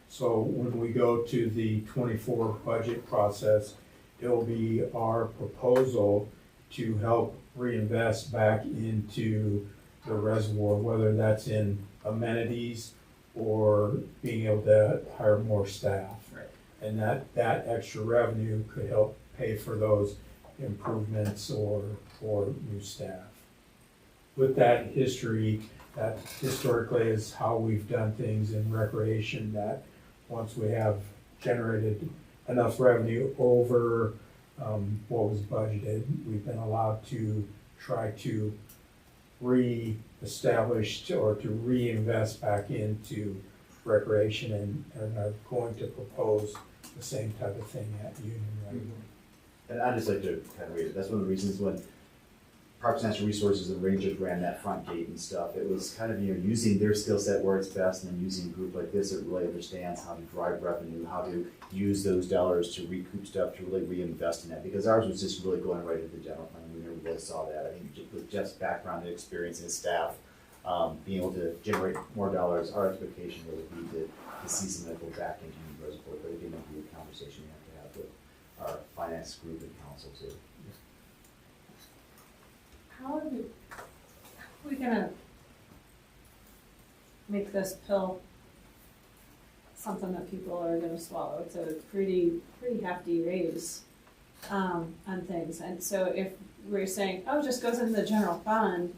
So when we go to the 24 budget process, it will be our proposal to help reinvest back into the reservoir, whether that's in amenities or being able to hire more staff. Right. And that extra revenue could help pay for those improvements or new staff. With that history, that historically is how we've done things in Recreation, that once we have generated enough revenue over what was budgeted, we've been allowed to try to re-establish or to reinvest back into Recreation, and are going to propose the same type of thing at Union right now. And I'd just like to kind of read it. That's one of the reasons when Parks and Natural Resources and Rangers ran that front gate and stuff, it was kind of, using their skill set where it's best, and then using a group like this that really understands how to drive revenue, how to use those dollars to recoup stuff, to really reinvest in that. Because ours was just really going right into the general fund, and we never really saw that. I think with Jeff's background and experience and his staff, being able to generate more dollars, our expectation would be to see some of that go back into the reservoir. But again, it'll be a conversation we have to have with our finance group and council too. How are we gonna make this pill something that people are gonna swallow? It's a pretty hefty raise on things. And so if we're saying, oh, it just goes into the general fund,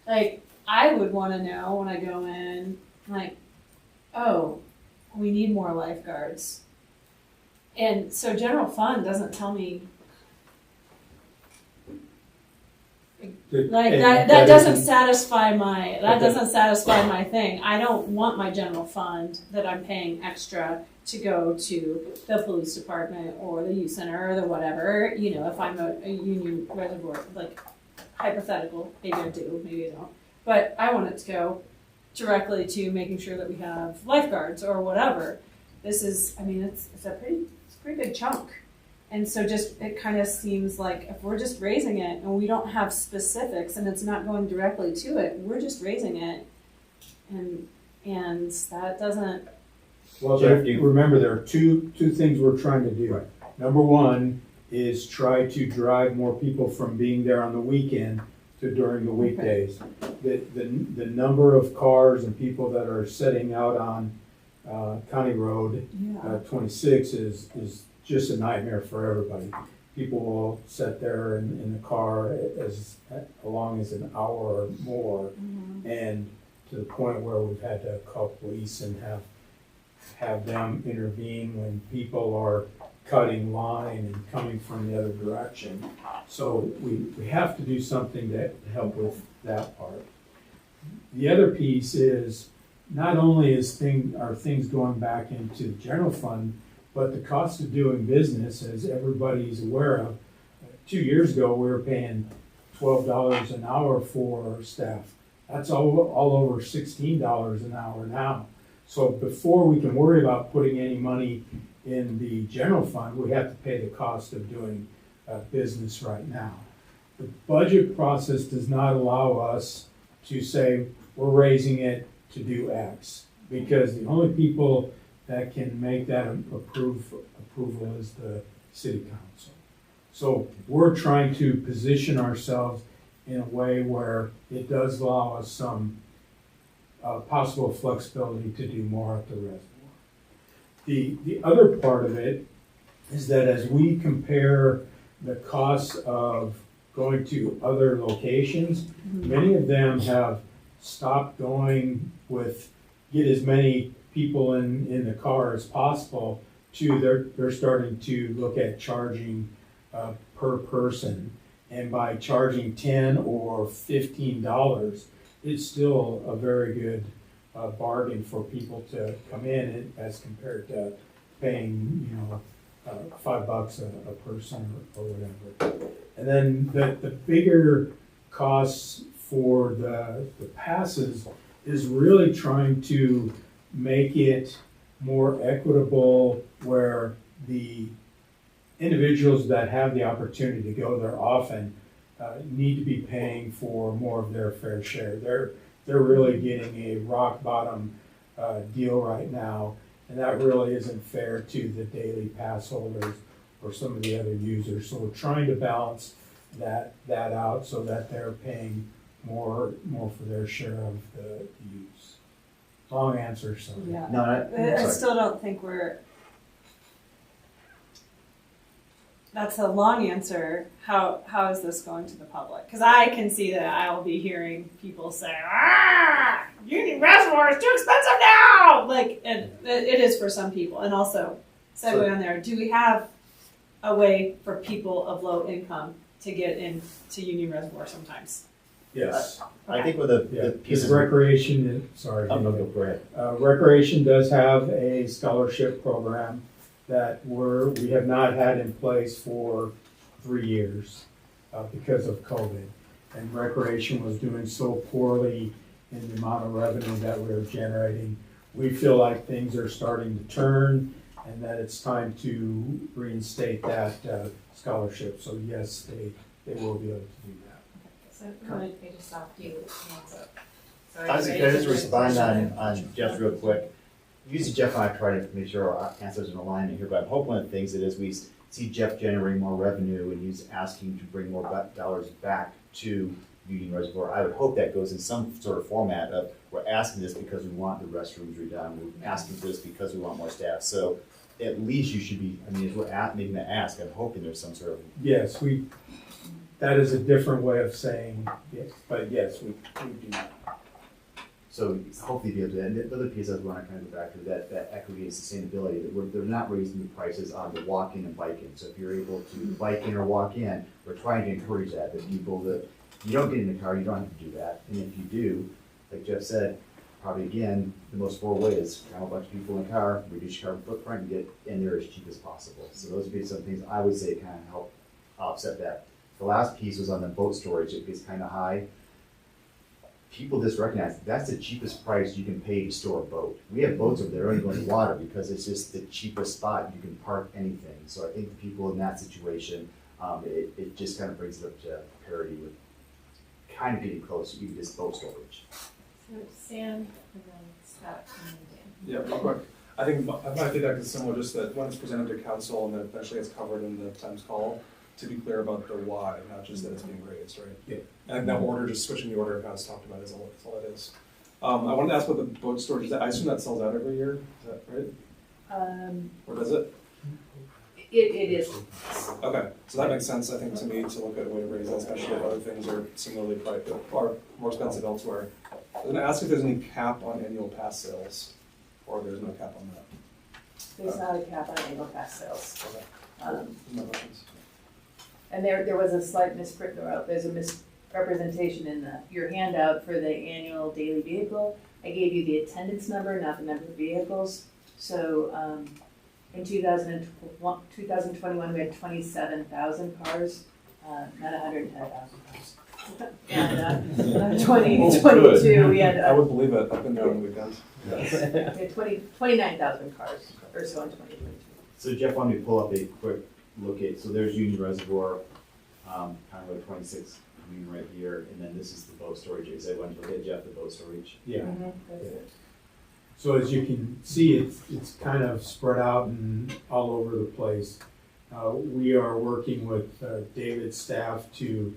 like, I would wanna know when I go in, like, oh, we need more lifeguards. And so general fund doesn't tell me, like, that doesn't satisfy my thing. I don't want my general fund that I'm paying extra to go to the police department or the youth center or the whatever, if I'm a Union Reservoir, like, hypothetical, maybe I do, maybe I don't. But I want it to go directly to making sure that we have lifeguards or whatever. This is, it's a pretty big chunk. And so it kind of seems like if we're just raising it and we don't have specifics and it's not going directly to it, we're just raising it. And that doesn't. Well, remember, there are two things we're trying to do. Right. Number one is try to drive more people from being there on the weekend to during the weekdays. Okay. The number of cars and people that are setting out on County Road 26 is just a nightmare for everybody. People will sit there in the car as long as an hour or more, and to the point where we've had to call police and have have them intervene when people are cutting line and coming from the other direction. So we have to do something to help with that part. The other piece is not only are things going back into the general fund, but the cost of doing business, as everybody's aware of. 2 years ago, we were paying $12 an hour for staff. That's all over $16 an hour now. So before we can worry about putting any money in the general fund, we have to pay the cost of doing business right now. The budget process does not allow us to say we're raising it to do X, because the only people that can make that approval is the city council. So we're trying to position ourselves in a way where it does allow us some possible flexibility to do more at the reservoir. The other part of it is that as we compare the costs of going to other locations, many of them have stopped going with get as many people in the car as possible to they're starting to look at charging per person. And by charging $10 or $15, it's still a very good bargain for people to come in as compared to paying, $5 a person or whatever. And then the bigger costs for the passes is really trying to make it more equitable, where the individuals that have the opportunity to go there often need to be paying for more of their fair share. They're really getting a rock bottom deal right now, and that really isn't fair to the daily pass holders or some of the other users. So we're trying to balance that out so that they're paying more for their share of the use. Long answer, sorry. Yeah. No, I still don't think that's a long answer. How is this going to the public? Because I can see that I'll be hearing people say, Union Reservoir is too expensive now! And it is for some people. And also, segue on there, do we have a way for people of low income to get into Union Reservoir sometimes? Yes. I think with the pieces. Recreation, sorry. Oh, no, go ahead. Recreation does have a scholarship program that we have not had in place for 3 years because of COVID. And Recreation was doing so poorly in the amount of revenue that we were generating. We feel like things are starting to turn and that it's time to reinstate that scholarship. So yes, they will be able to do that. So I just stopped you. Sorry, I was going to just respond on Jeff real quick. Usually Jeff and I try to make sure our answers are in alignment here, but I hope one of the things that is we see Jeff generating more revenue and he's asking to bring more dollars back to Union Reservoir. I would hope that goes in some sort of format of we're asking this because we want the restrooms redone, we're asking for this because we want more staff. So at least you should be, as we're making the ask, I'm hoping there's some sort of. Yes, that is a different way of saying yes, but yes, we do that. So hopefully be able to, and the other piece I want to kind of go back to that equity and sustainability, that they're not raising the prices on the walk-in and bike-in. So if you're able to bike in or walk in, we're trying to encourage that people that you don't get in the car, you don't have to do that. And if you do, like Jeff said, probably again, the most affordable way is have a bunch of people in the car, reduce your carbon footprint, and get in there as cheap as possible. So those would be some things I would say kind of help offset that. The last piece was on the boat storage. It gets kind of high. People just recognize that's the cheapest price you can pay to store a boat. We have boats over there only going to water because it's just the cheapest spot you can park anything. So I think the people in that situation, it just kind of brings it up to parity with kind of getting close to even just boat storage. So Sam, and then Scott, and then Yeah, real quick. I think my feedback is similar, just that when it's presented to council and then eventually it's covered in the Times call, to be clear about the why, not just that it's being raised, right? Yeah. And that order, just switching the order of how it's talked about is all it is. I wanted to ask about the boat storage. I assume that sells out every year, is that right? Or does it? It is. Okay, so that makes sense, I think, to me, to look at a way to raise that, especially if other things are similarly priced, or more expensive elsewhere. I was gonna ask if there's any cap on annual pass sales. Or there's no cap on that? There's not a cap on annual pass sales. Okay. Um, No questions. And there was a slight misprint, or there's a misrepresentation in your handout for the annual daily vehicle. I gave you the attendance number, not the number of vehicles. So in 2021, we had 27,000 cars, not 110,000 cars. And 2022, we had I would believe it, I've been there on the weekends. we had 29,000 cars or so in 2022. So Jeff, why don't we pull up a quick locate, so there's Union Reservoir, kind of like 26 Union right here, and then this is the boat storage. Is that when you look at Jeff, the boat storage? Yeah. That's it. So as you can see, it's kind of spread out and all over the place. We are working with David's staff to,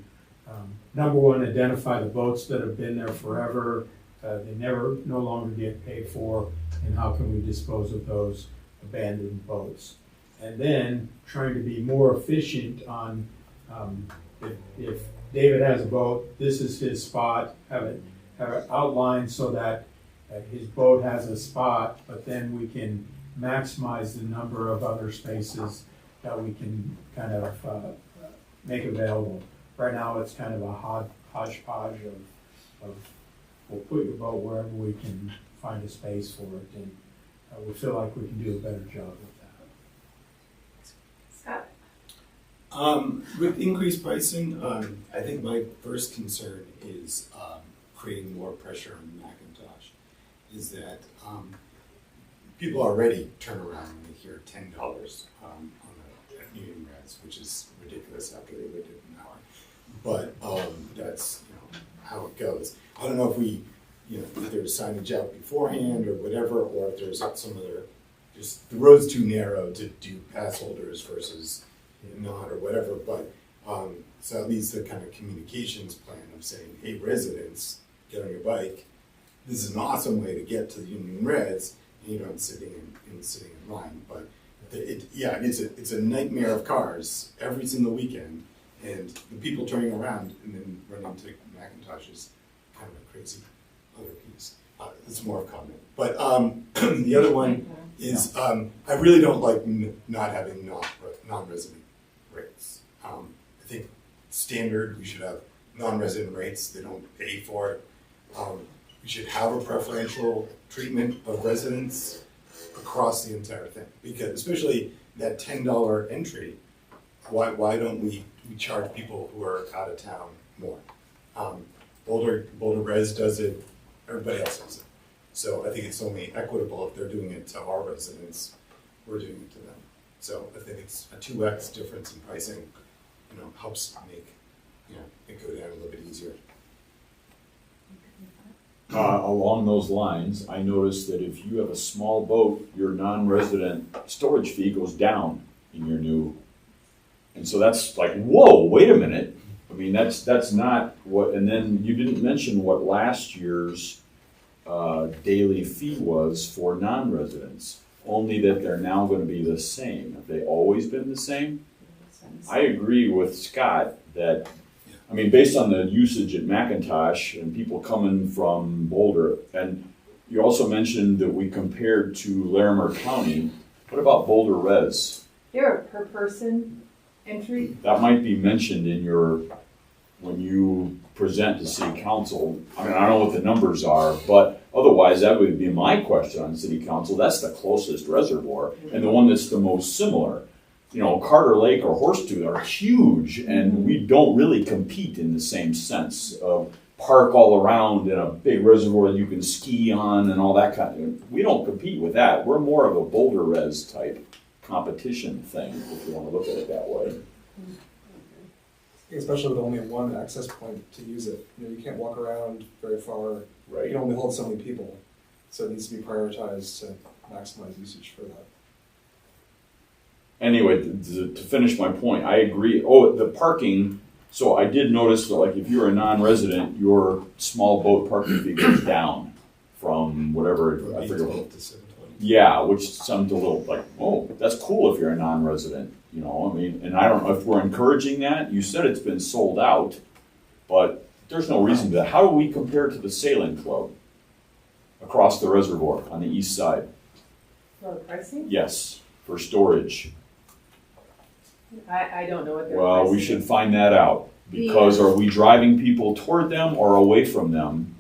number one, identify the boats that have been there forever, they no longer get paid for, and how can we dispose of those abandoned boats. And then trying to be more efficient on, if David has a boat, this is his spot, have it outlined so that his boat has a spot, but then we can maximize the number of other spaces that we can kind of make available. Right now, it's kind of a hodgepodge of we'll put your boat wherever we can find a space for it, and we feel like we can do a better job with that. Scott? With increased pricing, I think my first concern is creating more pressure on Macintosh. Is that people already turn around when they hear $10 on a Union Reds, which is ridiculous after they lived it an hour. But that's how it goes. I don't know if we, if there's signage out beforehand or whatever, or if there's some other, just the road's too narrow to do pass holders versus not or whatever. But so at least the kind of communications plan of saying, hey, residents, get on your bike. This is an awesome way to get to the Union Reds, and you're not sitting in line. But it's a nightmare of cars every single weekend, and the people turning around and then running to Macintosh is kind of a crazy other piece. It's more of a comment. But the other one is I really don't like not having non-resident rates. I think standard, we should have non-resident rates. They don't pay for it. We should have a preferential treatment of residents across the entire thing, because especially that $10 entry, why don't we charge people who are out of town more? Boulder Res does it, everybody else does it. So I think it's only equitable if they're doing it to our residents, we're doing it to them. So I think it's a 2x difference in pricing, helps make it go down a little bit easier. Along those lines, I noticed that if you have a small boat, your non-resident storage fee goes down in your new. And so that's like, whoa, wait a minute. I mean, that's not what, and then you didn't mention what last year's daily fee was for non-residents, only that they're now going to be the same. Have they always been the same? I agree with Scott that, I mean, based on the usage at McIntosh and people coming from Boulder, and you also mentioned that we compared to Larimer County. What about Boulder Res? They're a per person entry. That might be mentioned in when you present to city council. I mean, I don't know what the numbers are, but otherwise that would be my question on city council. That's the closest reservoir and the one that's the most similar. Carter Lake or Horsetooth are huge, and we don't really compete in the same sense of park all around in a big reservoir that you can ski on and all that kind of thing. We don't compete with that. We're more of a Boulder Res type competition thing, if you want to look at it that way. Especially with only one access point to use it. You can't walk around very far. Right. You can only hold so many people. So it needs to be prioritized to maximize usage for that. Anyway, to finish my point, I agree. Oh, the parking. So I did notice that, like, if you're a non-resident, your small boat parking fee goes down from whatever, I forget what. To 720. Yeah, which sounds a little like, oh, that's cool if you're a non-resident, I mean, and I don't know if we're encouraging that. You said it's been sold out, but there's no reason to. How do we compare to the sailing club across the reservoir on the east side? For pricing? Yes, for storage. I don't know what their Well, we pricing should is. find that out, because are we driving people toward them or away from them,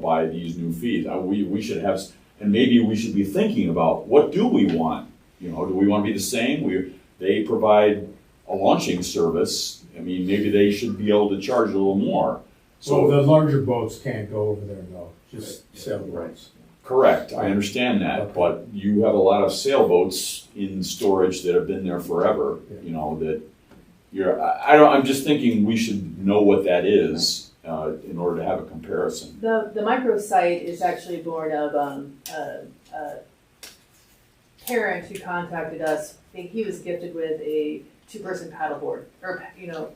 by these new fees? We should have, and maybe we should be thinking about, what do we want? Do we want to be the same? They provide a launching service, maybe they should be able to charge a little more. So the larger boats can't go over there, though, just sailboats. Correct, I understand that, but you have a lot of sailboats in storage that have been there forever, that I'm just thinking we should know what that is, in order to have a comparison. The microsite is actually born of a parent who contacted us. I think he was gifted with a 2-person paddleboard, or pedal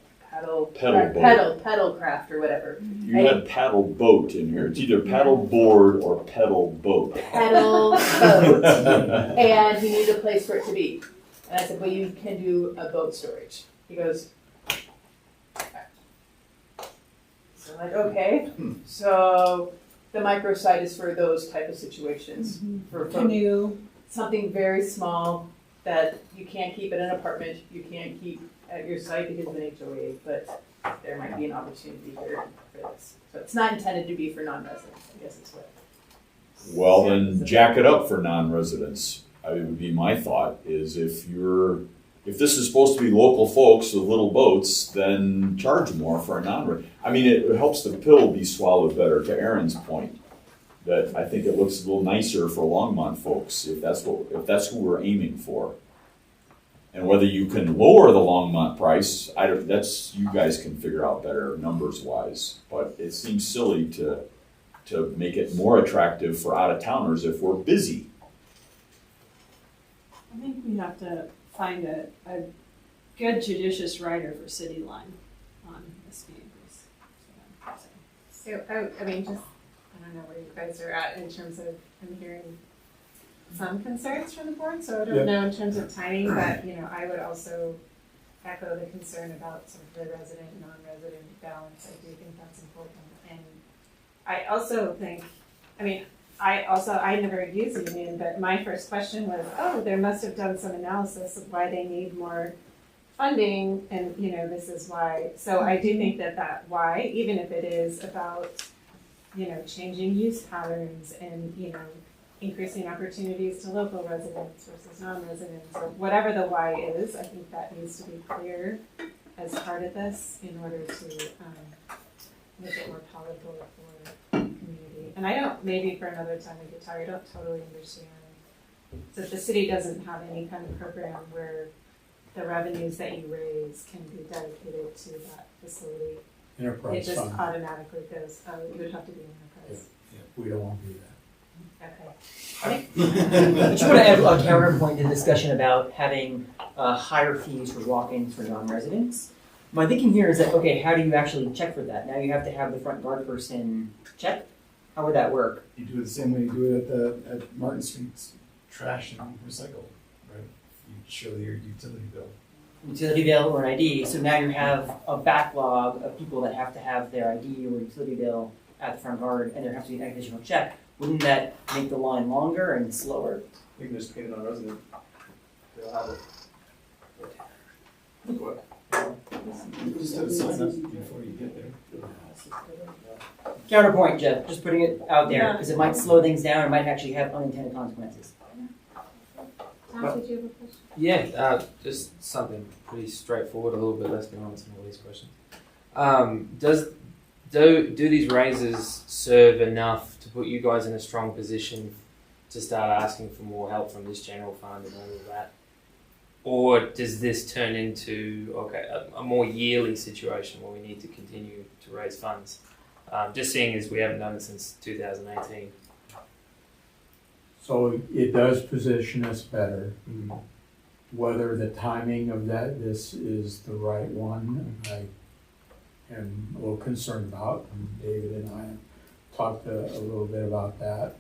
craft or whatever. You had paddle boat in here. It's either paddle board or pedal boat. Pedal boat, and he needed a place for it to be. And I said, well, you can do a boat storage. He goes, okay. So I'm like, okay. So the microsite is for those type of situations. For Canoe. something very small that you can't keep at an apartment, you can't keep at your site because of an HOA, but there might be an opportunity here for this. So it's not intended to be for non-residents, I guess is what. Well, then jack it up for non-residents. It would be my thought, is if this is supposed to be local folks with little boats, then charge more for a non-resident. It helps the pill be swallowed better, to Aaron's point. That I think it looks a little nicer for Longmont folks, if that's who we're aiming for. And whether you can lower the Longmont price, that's, you guys can figure out better numbers wise. But it seems silly to make it more attractive for out-of-towners if we're busy. I think we have to find a good judicious writer for City Line on this fee increase. So, just, I don't know where you guys are at in terms of, I'm hearing some concerns from the board, so I don't know in terms of timing, but, I would also echo the concern about sort of the resident, non-resident balance. I do think that's important. And I also think, I never used a union, but my first question was, there must have done some analysis of why they need more funding, and, this is why. So I do think that why, even if it is about, changing use patterns and, increasing opportunities to local residents versus non-residents, or whatever the why is, I think that needs to be clear as part of this in order to make it more palatable for the community. And I don't, maybe for another time we get tired, I don't totally understand that the city doesn't have any kind of program where the revenues that you raise can be dedicated to that facility. Enterprise It just fund. automatically goes, you would have to be an enterprise. We don't want to do that. Okay. I just want to add a counterpoint to the discussion about having higher fees for walk-ins for non-residents. My thinking here is that, okay, how do you actually check for that? Now you have to have the front guard person check? How would that work? You do it the same way you do it at Martin Street's trash and recycle, right? You show your utility bill. Utility bill or an ID, so now you have a backlog of people that have to have their ID or utility bill at the front guard, and there has to be an additional check. Wouldn't that make the line longer and slower? You can just pay it on resident. They'll have it. What? You just have to sign up before you get there. Counterpoint, Jeff, just putting it out there, because it might slow things down, it might actually have unintended consequences. Tom, did you have a question? Yeah, just something pretty straightforward, a little bit less nuanced than all these questions. Do these raises serve enough to put you guys in a strong position to start asking for more help from this general fund and all of that? Or does this turn into a more yearly situation where we need to continue to raise funds? Just seeing as we haven't done it since 2018. So it does position us better. Whether the timing of this is the right one, I am a little concerned about, and David and I have talked a little bit about that.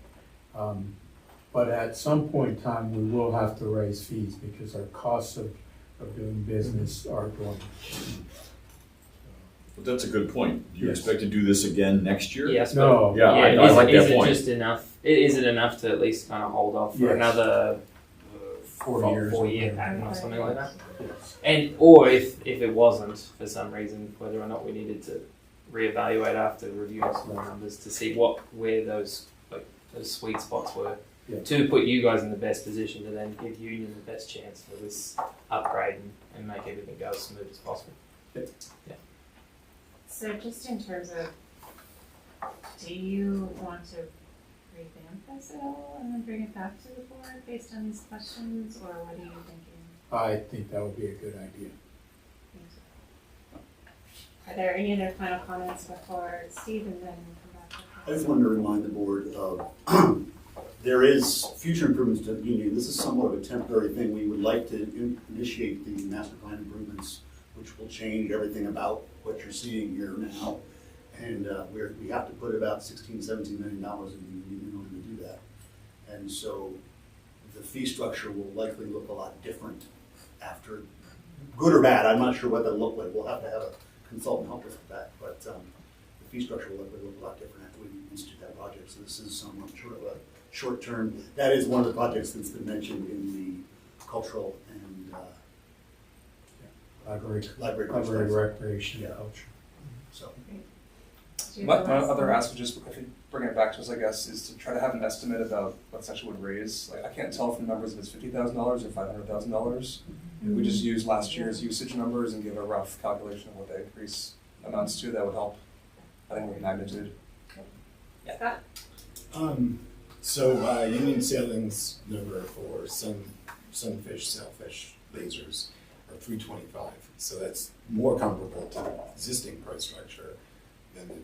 But at some point in time, we will have to raise fees because our costs of doing business are going. But that's a good point. Do you expect to do this again next year? Yes. No. Yeah, I like that point. Is it enough to at least kind of hold off for another 4 years. 4 year pattern or something like that. And or if it wasn't for some reason, whether or not we needed to reevaluate after reviewing small numbers to see where those sweet spots were, to put you guys in the best position to then give Union the best chance for this upgrade and make everything go as smooth as possible. So just in terms of, do you want to revamp this at all and then bring it back to the board based on these questions, or what are you thinking? I think that would be a good idea. Are there any other final comments before Steve and then come back? I just wanted to remind the board of, there is future improvements to the Union. This is somewhat of a temporary thing. We would like to initiate the master plan improvements, which will change everything about what you're seeing here now. And we have to put about $16, $17 million in the Union in order to do that. And so the fee structure will likely look a lot different after, good or bad. I'm not sure what that'll look like. We'll have to have a consultant help us with that. But the fee structure will likely look a lot different after we institute that project. So this is somewhat short term. That is one of the projects that's been mentioned in the cultural and library recreation, culture. So. My other ask would just, I think, bringing it back to us, I guess, is to try to have an estimate about what this actually would raise. Like, I can't tell from the numbers if it's $50,000 or $500,000. If we just use last year's usage numbers and give a rough calculation of what the increase amounts to, that would help. I think with magnitude. Yeah. So Union Sailing's number for sunfish, sailfish, lasers are $325. So that's more comparable to the existing price structure than the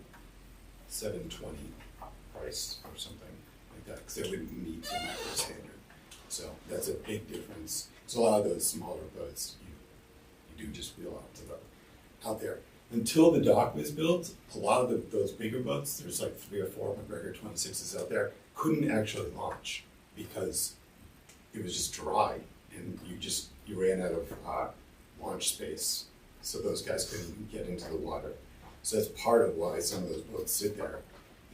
$720 price or something like that, because they wouldn't meet the macro standard. So that's a big difference. So a lot of those smaller boats, you do just wheel out there. Until the dock was built, a lot of those bigger boats, there's like 3 or 4 McGregor 26s out there, couldn't actually launch because it was just dry and you ran out of launch space. So those guys couldn't get into the water. So that's part of why some of those boats sit there,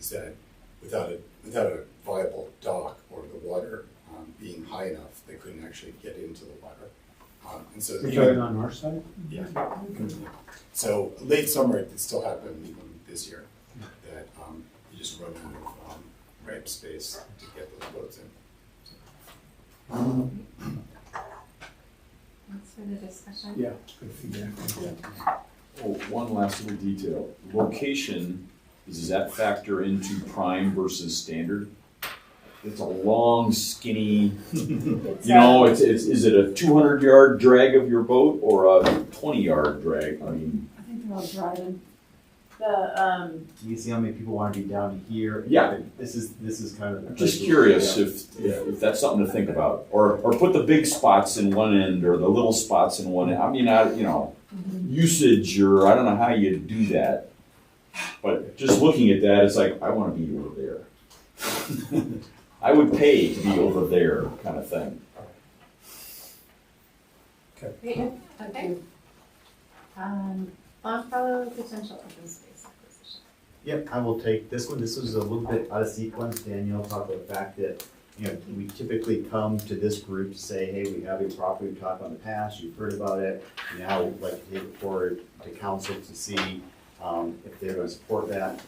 is that without a viable dock or the water being high enough, they couldn't actually get into the water. And so You're talking on our side? Yeah. So late summer, it still happened even this year, that you just run out of ramp space to get those boats in. Thanks for the discussion. Yeah, good feedback. Oh, one last little detail. Location, does that factor into prime versus standard? It's a long, skinny, is it a 200-yard drag of your boat or a 20-yard drag? I mean, I think they're all driving. You see how many people want to be down here? Yeah. This is kind of. I'm just curious if that's something to think about, or put the big spots in one end or the little spots in one end. I mean, usage, or I don't know how you do that, but just looking at that, it's like I want to be over there. I would pay to be over there, kind of thing. Okay. Okay. Longfellow potential open space acquisition. Yep, I will take this one. This was a little bit out of sequence. Danielle talked about the fact that, we typically come to this group to say, hey, we have a property we've talked about in the past, you've heard about it. Now we'd like to take it forward to council to see if they're going to support that.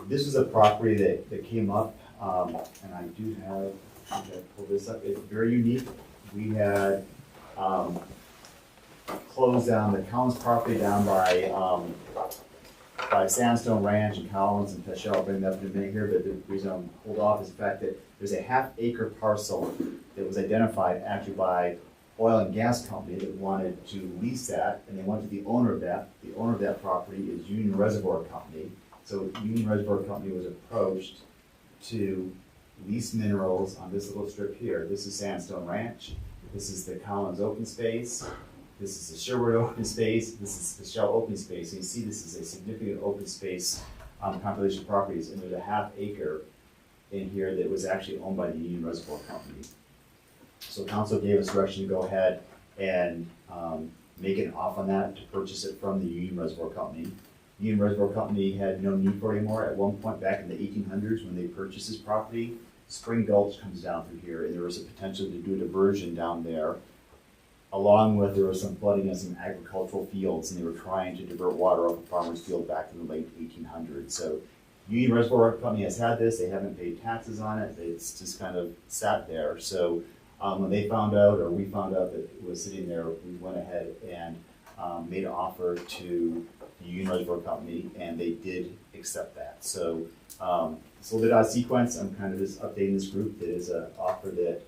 This is a property that came up, and I do have, I think I pulled this up. It's very unique. We had closed down the Collins property down by Sandstone Ranch and Collins and Peschel. I'll bring that up in a minute here, but the reason I'm hold off is the fact that there's a half-acre parcel that was identified actually by oil and gas company that wanted to lease that, and they went to the owner of that. The owner of that property is Union Reservoir Company. So Union Reservoir Company was approached to lease minerals on this little strip here. This is Sandstone Ranch. This is the Collins open space. This is the Sherwood open space. This is the Shell open space. So you see this is a significant open space compilation of properties, and there's a half-acre in here that was actually owned by the Union Reservoir Company. So council gave us direction to go ahead and make an offer on that to purchase it from the Union Reservoir Company. Union Reservoir Company had no need for it anymore at one point back in the 1800s when they purchased this property. Spring Gulch comes down through here, and there was a potential to do a diversion down there. Along with, there was some flooding in some agricultural fields, and they were trying to divert water off a farmer's field back in the late 1800s. So Union Reservoir Company has had this, they haven't paid taxes on it, it's just kind of sat there. So when they found out, or we found out that it was sitting there, we went ahead and made an offer to the Union Reservoir Company, and they did accept that. So it's a little bit out of sequence. I'm kind of just updating this group. That is an offer that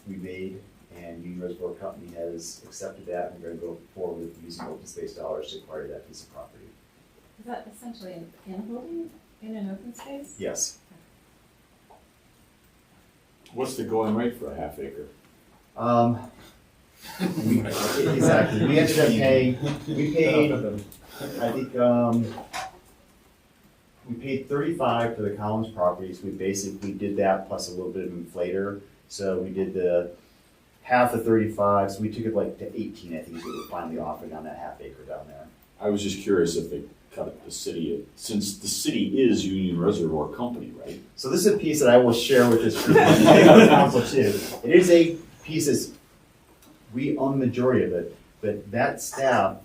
we made, and Union Reservoir Company has accepted that, and we're going to go forward with using open space dollars to acquire that piece of property. Is that essentially an in-building in an open space? Yes. What's the going rate for a half acre? Exactly. We ended up paying, we paid, I think, we paid 35 for the Collins properties. We basically did that plus a little bit of inflator. So we did the half the 35, so we took it like to 18, I think is what we're finally offering on that half acre down there. I was just curious if they cut it the city, since the city is Union Reservoir Company, right? So this is a piece that I will share with this group and council too. It is a piece that's, we own the majority of it, but that staff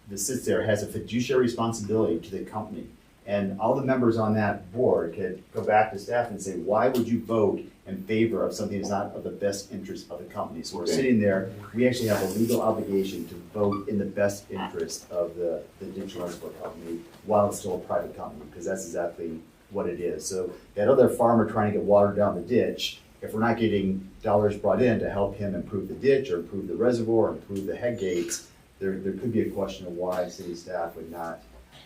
that sits there has a fiduciary responsibility to the company. And all the members on that board could go back to staff and say, why would you vote in favor of something that's not of the best interest of the company? So we're sitting there, we actually have a legal obligation to vote in the best interest of the digital reservoir company while it's still a private company, because that's exactly what it is. So that other farmer trying to get water down the ditch, if we're not getting dollars brought in to help him improve the ditch or improve the reservoir, or improve the head gates, there could be a question of why city staff would not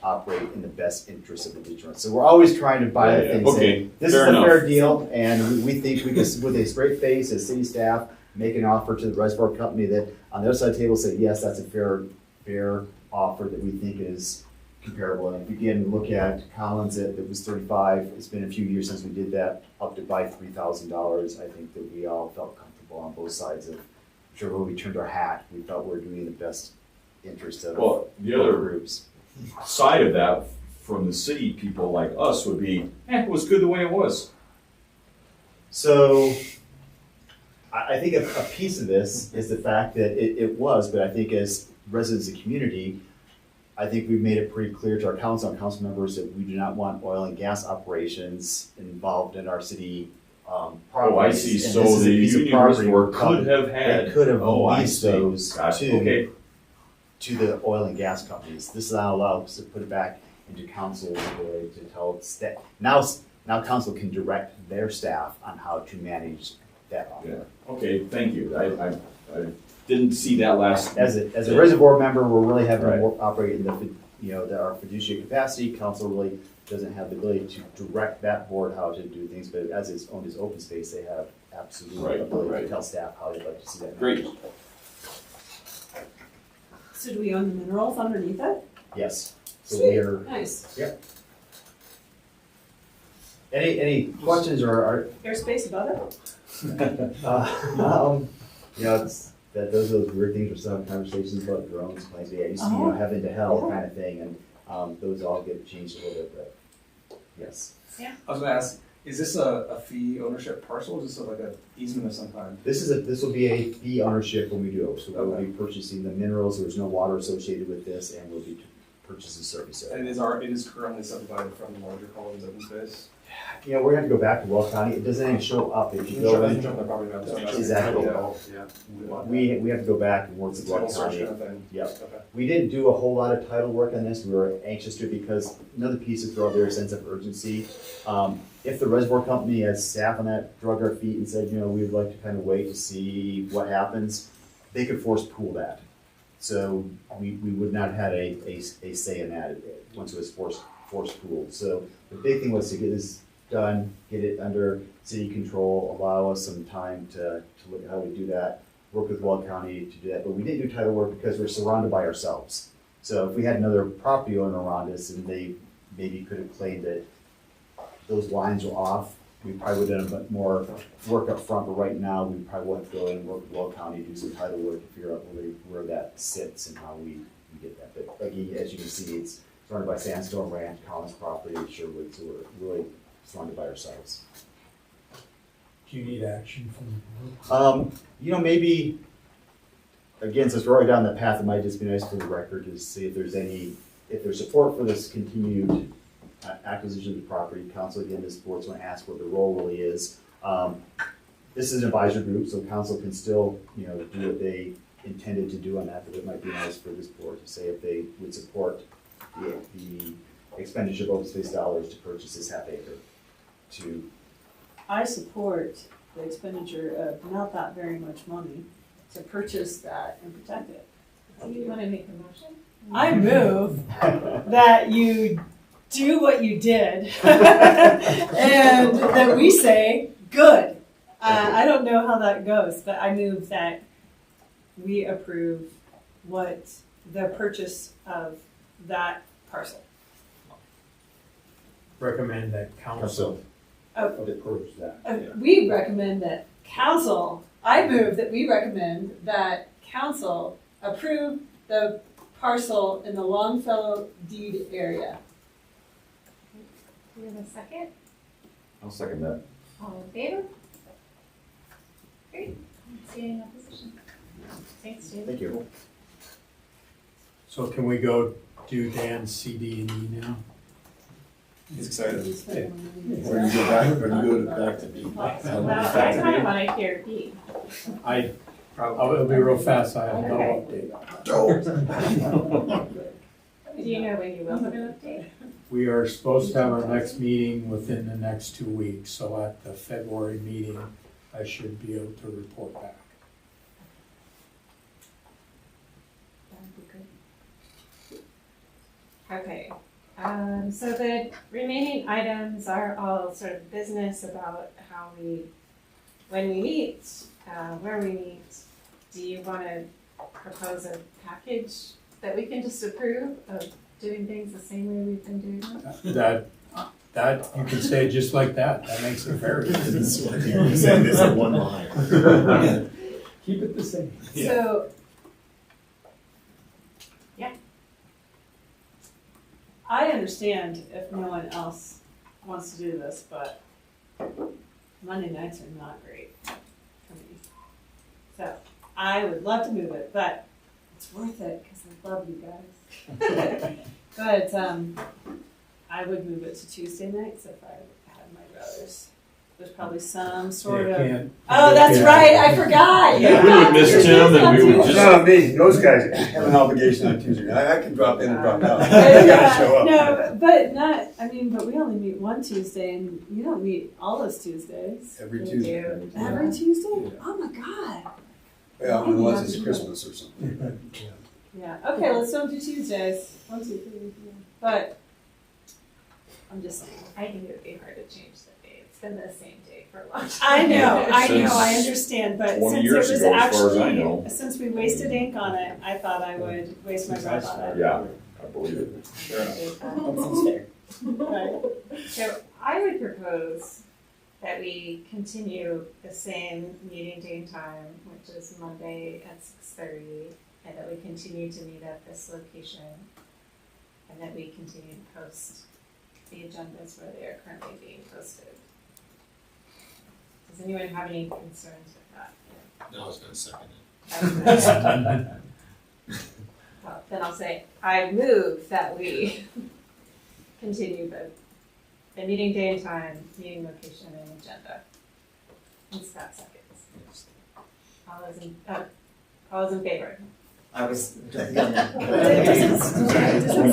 operate in the best interest of the digital. So we're always trying to buy the things. Okay, This is a fair deal, and we think we can, with a straight face as city staff, make an offer to the reservoir company that on the other side of the table say, yes, that's a fair offer that we think is comparable. And if you again look at Collins, that was 35. It's been a few years since we did that, up to buy $3,000. I think that we all felt comfortable on both sides of, sure, when we turned our hat, we felt we were doing the best interest of the other groups. Side of that from the city people like us would be, it was good the way it was. So I think a piece of this is the fact that it was, but I think as residents of the community, I think we've made it pretty clear to our council and council members that we do not want oil and gas operations involved in our city properties. Oh, I see. So the Union Reservoir could have had. They could have I leased see. those Gotcha. to the oil and gas companies. This is not allowed us to put it back into council to tell staff. Now council can direct their staff on how to manage that offer. Yeah. Okay, thank you. I didn't see that last. As a reservoir member, we're really having to operate in our fiduciary capacity. Council really doesn't have the ability to direct that board how to do things, but as it's owned as open space, they have absolute ability to tell staff how they'd like to see that. Great. So do we own the minerals underneath it? Yes. So Sweet. we are. Nice. Yep. Any questions or Airspace above it? it's that those are those weird things. We're still having conversations about drones, planes. Yeah, used to be heaven to hell kind of thing, and those all get changed a little bit. But yes. Yeah. I was gonna ask, is this a fee ownership parcel? Is this like a easement of some kind? This will be a fee ownership when we do it. So we'll be purchasing the minerals. There's no water associated with this, and we'll be purchasing service. And it is currently subdivided from the larger Collins open space. Yeah, we're gonna have to go back to Weld County. It doesn't even show up if you go in. Exactly. We have to go back and work with Weld County. Yep. We didn't do a whole lot of title work on this. We were anxious to, because another piece to throw out there, a sense of urgency. If the reservoir company has staff on that drug our feet and said, we'd like to kind of wait to see what happens, they could force pool that. So we would not have had a say in that once it was forced pooled. So the big thing was to get this done, get it under city control, allow us some time to look at how we do that, work with Weld County to do that. But we didn't do title work because we're surrounded by ourselves. So if we had another property owner around us and they maybe could have claimed that those lines were off, we probably would have done a bit more work up front. But right now, we probably will have to go in and work with Weld County, do some title work to figure out where that sits and how we get that. But again, as you can see, it's surrounded by Sandstone Ranch, Collins property, Sherwood, so we're really surrounded by ourselves. Do you need action from the board? Maybe, again, since we're already down that path, it might just be nice for the record to see if there's support for this continued acquisition of the property. Council, again, this board's going to ask what the role really is. This is an advisory group, so council can still, do what they intended to do on that, but it might be nice for this board to say if they would support the expenditure of open space dollars to purchase this half acre to. I support the expenditure of not that very much money to purchase that and protect it. Do you want to make a motion? I move that you do what you did and that we say, good. I don't know how that goes, but I move that we approve what the purchase of that parcel. Recommend that council approves that. We recommend that council, I move that we recommend that council approve the parcel in the Longfellow deed area. Do you have a second? I'll second that. All in favor? Great. Let's see any opposition. Thanks, Jane. Thank you. So can we go do Dan's CD and E now? He's excited. Or you go back to B. Well, I kind of want to hear B. It'll be real fast, I have no update. Do you know when you will have an update? We are supposed to have our next meeting within the next 2 weeks, so at the February meeting, I should be able to report back. That would be good. Okay, so the remaining items are all sort of business about when we meet, where we meet. Do you want to propose a package that we can just approve of doing things the same way we've been doing them? That you can say just like that. That makes it very easy. Say this in one line. Keep it the same. So, yeah. I understand if no one else wants to do this, but Monday nights are not great for me. So I would love to move it, but it's worth it because I love you guys. But I would move it to Tuesday nights if I had my brothers. There's probably some sort of. Oh, that's right. I forgot. Yeah, we would miss Tim, and we would just. No, me. Those guys have an obligation on Tuesday. I can drop in and drop out. I gotta show up. No, but not. I mean, but we only meet one Tuesday, and you don't meet all those Tuesdays. Every Tuesday. Every Tuesday? Oh my God. Yeah, unless it's Christmas or something. Yeah. Okay, let's don't do Tuesdays. 1, 2, 3. Yeah. But I'm just saying. I think it would be hard to change the date. It's been the same day for a long time. I know, I understand, but 20 since it years was ago, as far as I actually, know. since we wasted ink on it, I thought I would waste my breath on it. Yeah, I believe it. Fair enough. That seems fair. Right. So I would propose that we continue the same meeting day and time, which is Monday at 6:30, and that we continue to meet at this location, and that we continue to post the agendas where they are currently being posted. Does anyone have any concerns with that? No, I was going to second it. Well, then I'll say, I move that we continue the meeting day and time, meeting location and agenda. And Scott seconds. All those in favor? I was Does it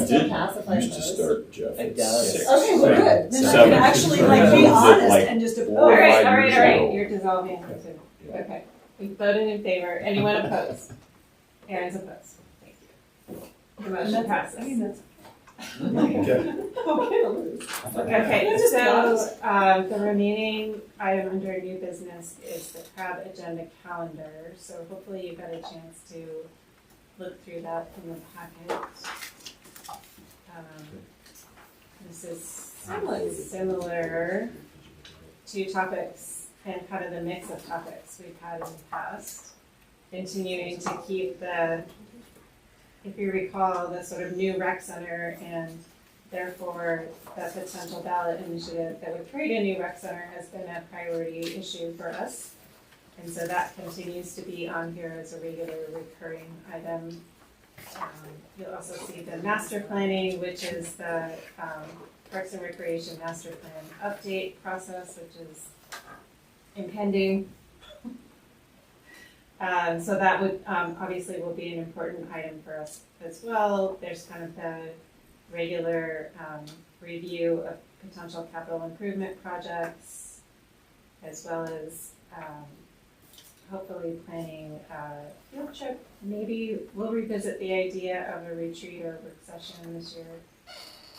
still pass if I Used to oppose? start, Jeff. It does. 6. Okay, well, good. Then I Seven. can actually be honest and just oppose. All right, years ago. you're dissolving into, Yeah. okay. We voted in favor. Anyone opposed? Aaron's opposed. Thank you. The motion passes. I mean, that's. Okay. Okay, so, the remaining item under new business is the crab agenda calendar, so hopefully you've got a chance to look through that in the packet. This is somewhat similar to topics and kind of the mix of topics we've had in the past. Continuing to keep if you recall, the sort of new rec center and therefore, the potential ballot initiative that would create a new rec center has been a priority issue for us. And so that continues to be on here as a regular recurring item. You'll also see the master planning, which is the Parks and Recreation Master Plan update process, which is impending. So that would obviously will be an important item for us as well. There's kind of the regular review of potential capital improvement projects, as well as hopefully planning a field trip. Maybe we'll revisit the idea of a retreat or work session this year.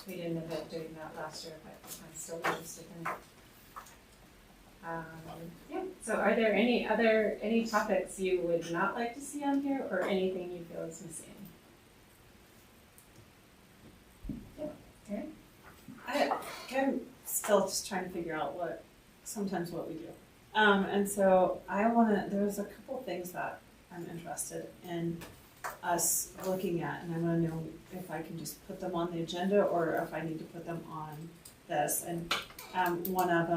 We didn't end up doing that last year, but I'm still interested in it. Yeah, so are there any topics you would not like to see on here, or anything you feel is missing? Yeah, I'm still just trying to figure out what we do. And so there's a couple things that I'm interested in us looking at, and I wanna know if I can just put them on the agenda or if I need to put them on this. And one of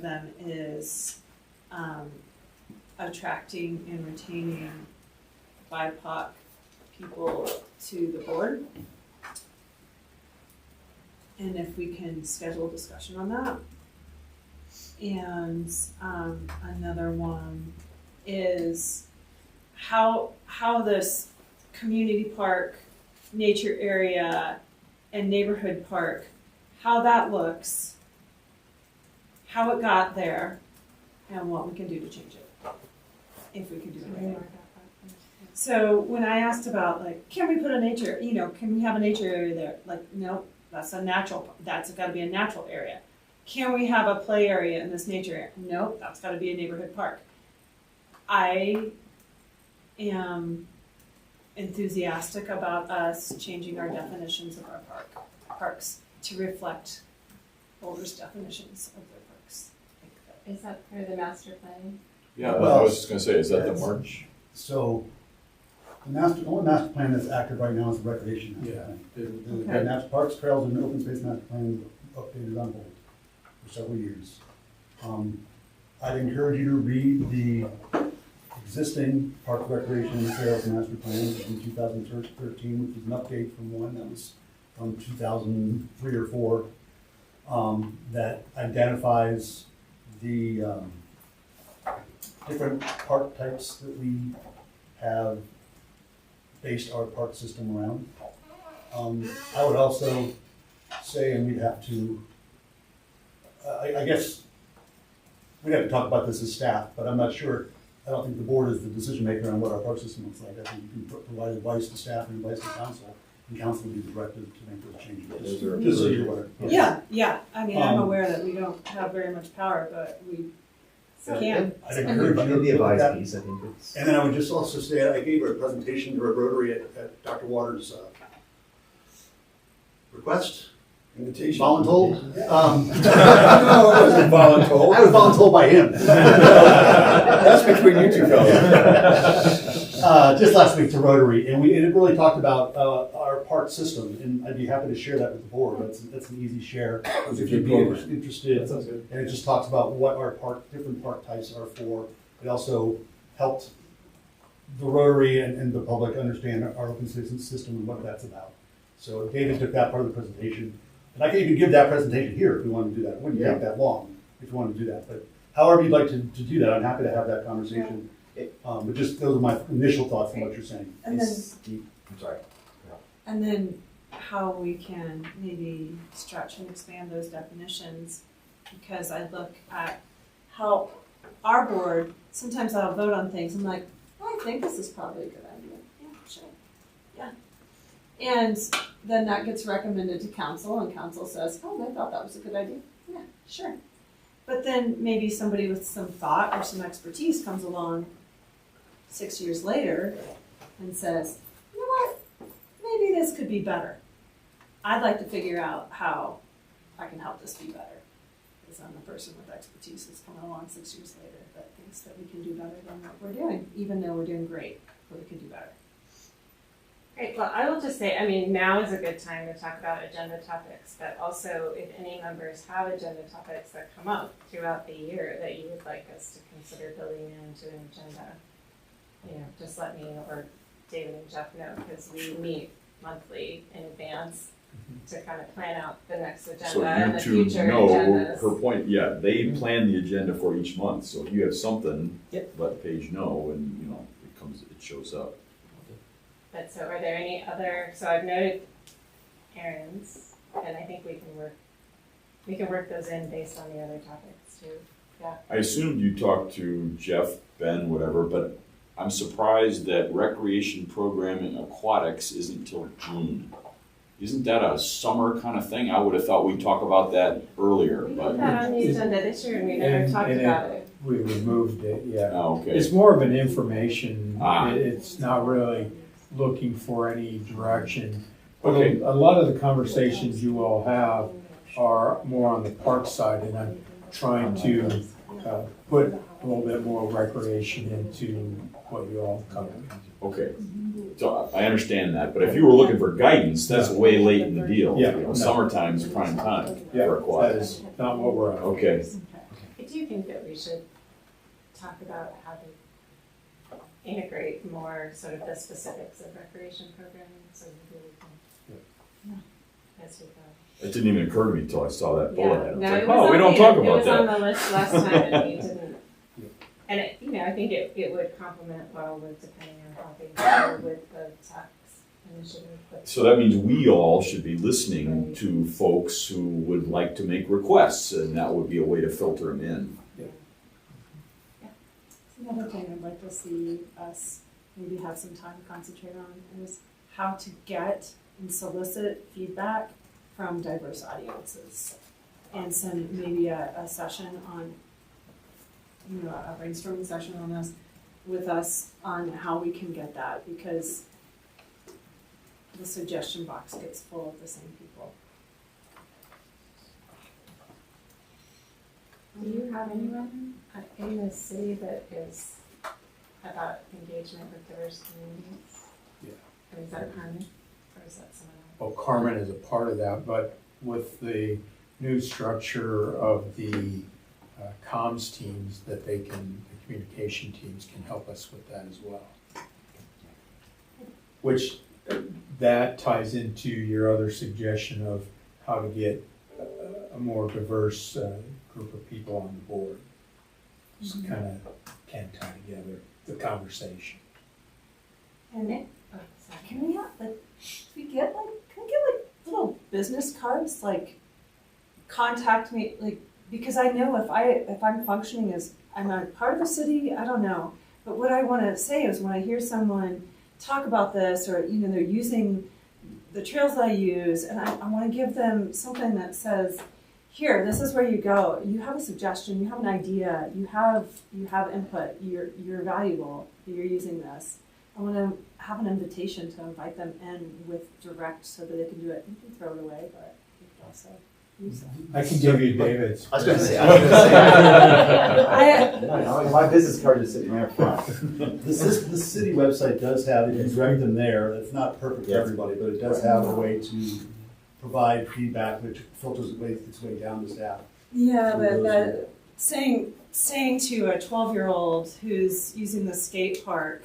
them is attracting and retaining BIPOC people to the board. And if we can schedule a discussion on that. And another one is how this community park, nature area, and neighborhood park, how that looks, how it got there, and what we can do to change it, if we can do it right. So when I asked about, like, can we put a nature, can we have a nature area there? Like, no, that's gotta be a natural area. Can we have a play area in this nature area? Nope, that's gotta be a neighborhood park. I am enthusiastic about us changing our definitions of our parks to reflect Boulder's definitions of their parks. Is that part of the master plan? Yeah, I was just gonna say, is that the March? So, the only master plan that's active right now is the recreation master plan. The master parks, trails, and open space master plan updated on hold for several years. I'd encourage you to read the existing park recreation and trails master plan in 2013, which is an update from one that was from 2003 or 4, that identifies the different park types that we have based our park system around. I would also say, and we'd have to, I guess, we'd have to talk about this as staff, but I'm not sure. I don't think the board is the decision maker on what our park system looks like. I think you can provide advice to staff and advice to council, and council will be directed to make those changes. Just so you're aware. Yeah. I mean, I'm aware that we don't have very much power, but we can. I'd encourage you to look at that. Piece, I think it's... And then I would just also say, I gave a presentation to a Rotary at Dr. Waters' request. Invitation. Voluntold. No, I wasn't voluntold. I was voluntold by him. That's between you two fellas. Just last week to Rotary, and it really talked about our park system, and I'd be happy to share that with the board. That's an easy share if you'd be interested. That sounds good. And it just talks about what our different park types are for. It also helped the Rotary and the public understand our open citizen system and what that's about. So David took that part of the presentation. And I can even give that presentation here if we want to do that. It wouldn't take that long if you want to do that. But however you'd like to do that, I'm happy to have that conversation. But just those are my initial thoughts on what you're saying. And then, I'm sorry. and then how we can maybe stretch and expand those definitions, because I look at how our board, sometimes I'll vote on things, I'm like, I think this is probably a good idea. Yeah, sure. Yeah. And then that gets recommended to council, and council says, oh, they thought that was a good idea. Yeah, sure. But then maybe somebody with some thought or some expertise comes along 6 years later and says, you know what, maybe this could be better. I'd like to figure out how I can help this be better. Because I'm the person with expertise who's coming along 6 years later that thinks that we can do better than what we're doing, even though we're doing great, but we can do better. Great, well, I will just say, I mean, now is a good time to talk about agenda topics, but also if any members have agenda topics that come up throughout the year that you would like us to consider building into an agenda, just let me or David and Jeff know, because we meet monthly in advance to kind of plan out the next agenda So and you the two future know, agendas. her point, yeah, they plan the agenda for each month, so if you have something, Yep. let Paige know, and, it shows up. But so are there any other, so I've noted errands, and I think we can work those in based on the other topics too. Yeah. I assumed you talked to Jeff, Ben, whatever, but I'm surprised that recreation programming aquatics isn't till June. Isn't that a summer kind of thing? I would have thought we'd talk about that earlier, We but. had that on the agenda this year and we never talked about it. We removed it, yeah. Oh, okay. It's more of an information, Ah. it's not really looking for any direction. But Okay. a lot of the conversations you all have are more on the park side, and I'm trying to put a little bit more recreation into what you all cover. Okay, so I understand that, but if you were looking for guidance, that's way late in the deal. Yeah, You know, no. Summertime's prime time Yeah, for that aquatics. is not what we're on. Okay, I do think that we should talk about how to integrate more sort of the specifics of recreation programming, so we really can, as we go. it didn't even occur to me until I saw that bullet. Yeah, item. It's no, like, it was oh, we on don't the- talk about It was on that. the list last time and we didn't. And it, I think it would complement well with depending on how things go with the tax initiative. but- So that means we all should be listening to folks who would like to make requests, and that would be a way to filter them in. Another thing I'd like to see us maybe have some time to concentrate on is how to get and solicit feedback from diverse audiences. And send maybe a session on, a brainstorming session on this with us on how we can get that, because the suggestion box gets full of the same people. Do you have anyone in the city that is about engagement with diverse communities? Yeah. Or is that Carmen, or is that someone else? Well, Carmen is a part of that, but with the new structure of the comms teams the communication teams can help us with that as well. Which, that ties into your other suggestion of how to get a more diverse group of people on the board. Just kind of can tie together the conversation. And Oh, sorry. can we get little business cards, like contact me, like, because I know if I'm functioning as, I'm a part of the city, I don't know. But what I want to say is when I hear someone talk about this, or they're using the trails that I use, and I want to give them something that says, here, this is where you go. You have a suggestion, you have an idea, you have input, you're valuable, you're using this. I want to have an invitation to invite them in with direct so that they can do it. You can throw it away, but you can also use it. I can give you David's. I was gonna say, my business card is sitting right up front. The city website does have, you can direct them there, it's not perfect for everybody, but it does have a way to provide feedback which filters its way down to staff. Yeah, but saying to a 12-year-old who's using the skate park,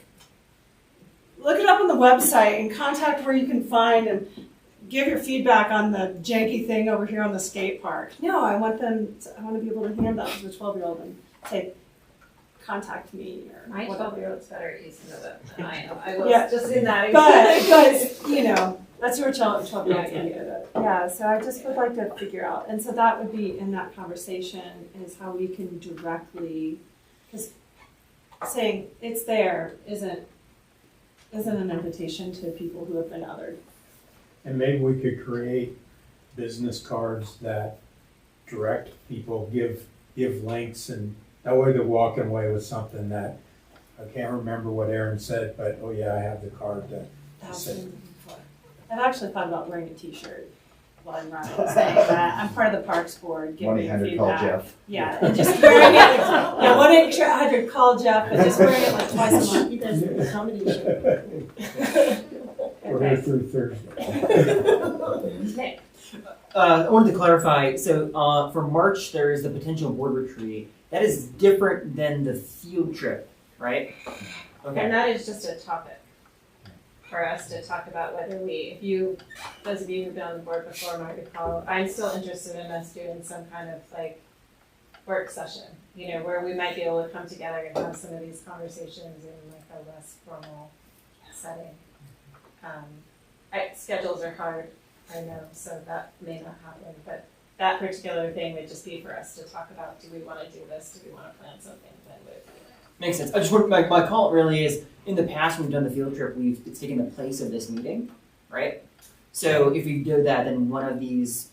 look it up on the website and contact where you can find and give your feedback on the janky thing over here on the skate park. No, I want to be able to hand that to the 12-year-old and say, contact me or My whatever. 12-year-old's better at using the than I am. I was Yeah. just in that. But that's who our 12-year-old's going to get it. Yeah, so I just would like to figure out, and so that would be in that conversation is how we can directly, because saying it's there isn't an invitation to people who have been othered. And maybe we could create business cards that direct people, give links, and that way they're walking away with something that, I can't remember what Aaron said, but, oh yeah, I have the card that That's said. what I'm looking for. I've actually thought about wearing a t-shirt while I'm running, saying that I'm part of the Parks Board, giving me 1-800 feedback. call Jeff. Yeah, and just wearing it, 1-800 call Jeff, but just wearing it like twice a month. He does the comedy show. Or Monday through Thursday. Nick, I wanted to clarify, so for March, there is the potential board retreat. That is different than the field trip, right? Okay. and that is just a topic for us to talk about whether if you, those of you who've been on the board before might recall, I'm still interested in us doing some kind of like work session, where we might be able to come together and have some of these conversations in like a less formal setting. Schedules are hard, I know, so that may not happen, but that particular thing would just be for us to talk about, do we want to do this, do we want to plan something, then Makes sense. I just want my call really is, in the past when we've done the field trip, it's taken the place of this meeting, right? So if we do that, then one of these,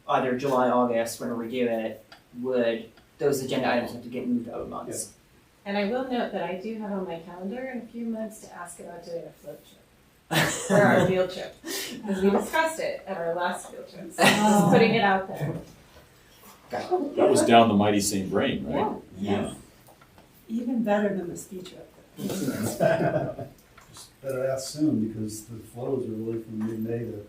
either July, August, whenever we do it, those agenda items have to get moved out months. And I will note that I do have on my calendar in a few months to ask about doing a float trip. For our field trip, because we discussed it at our last field trip, so just putting it out there. That was down the mighty St. Vrain, right? Yeah. Even better than the ski trip. Just better ask soon, because the flows are really from mid-May to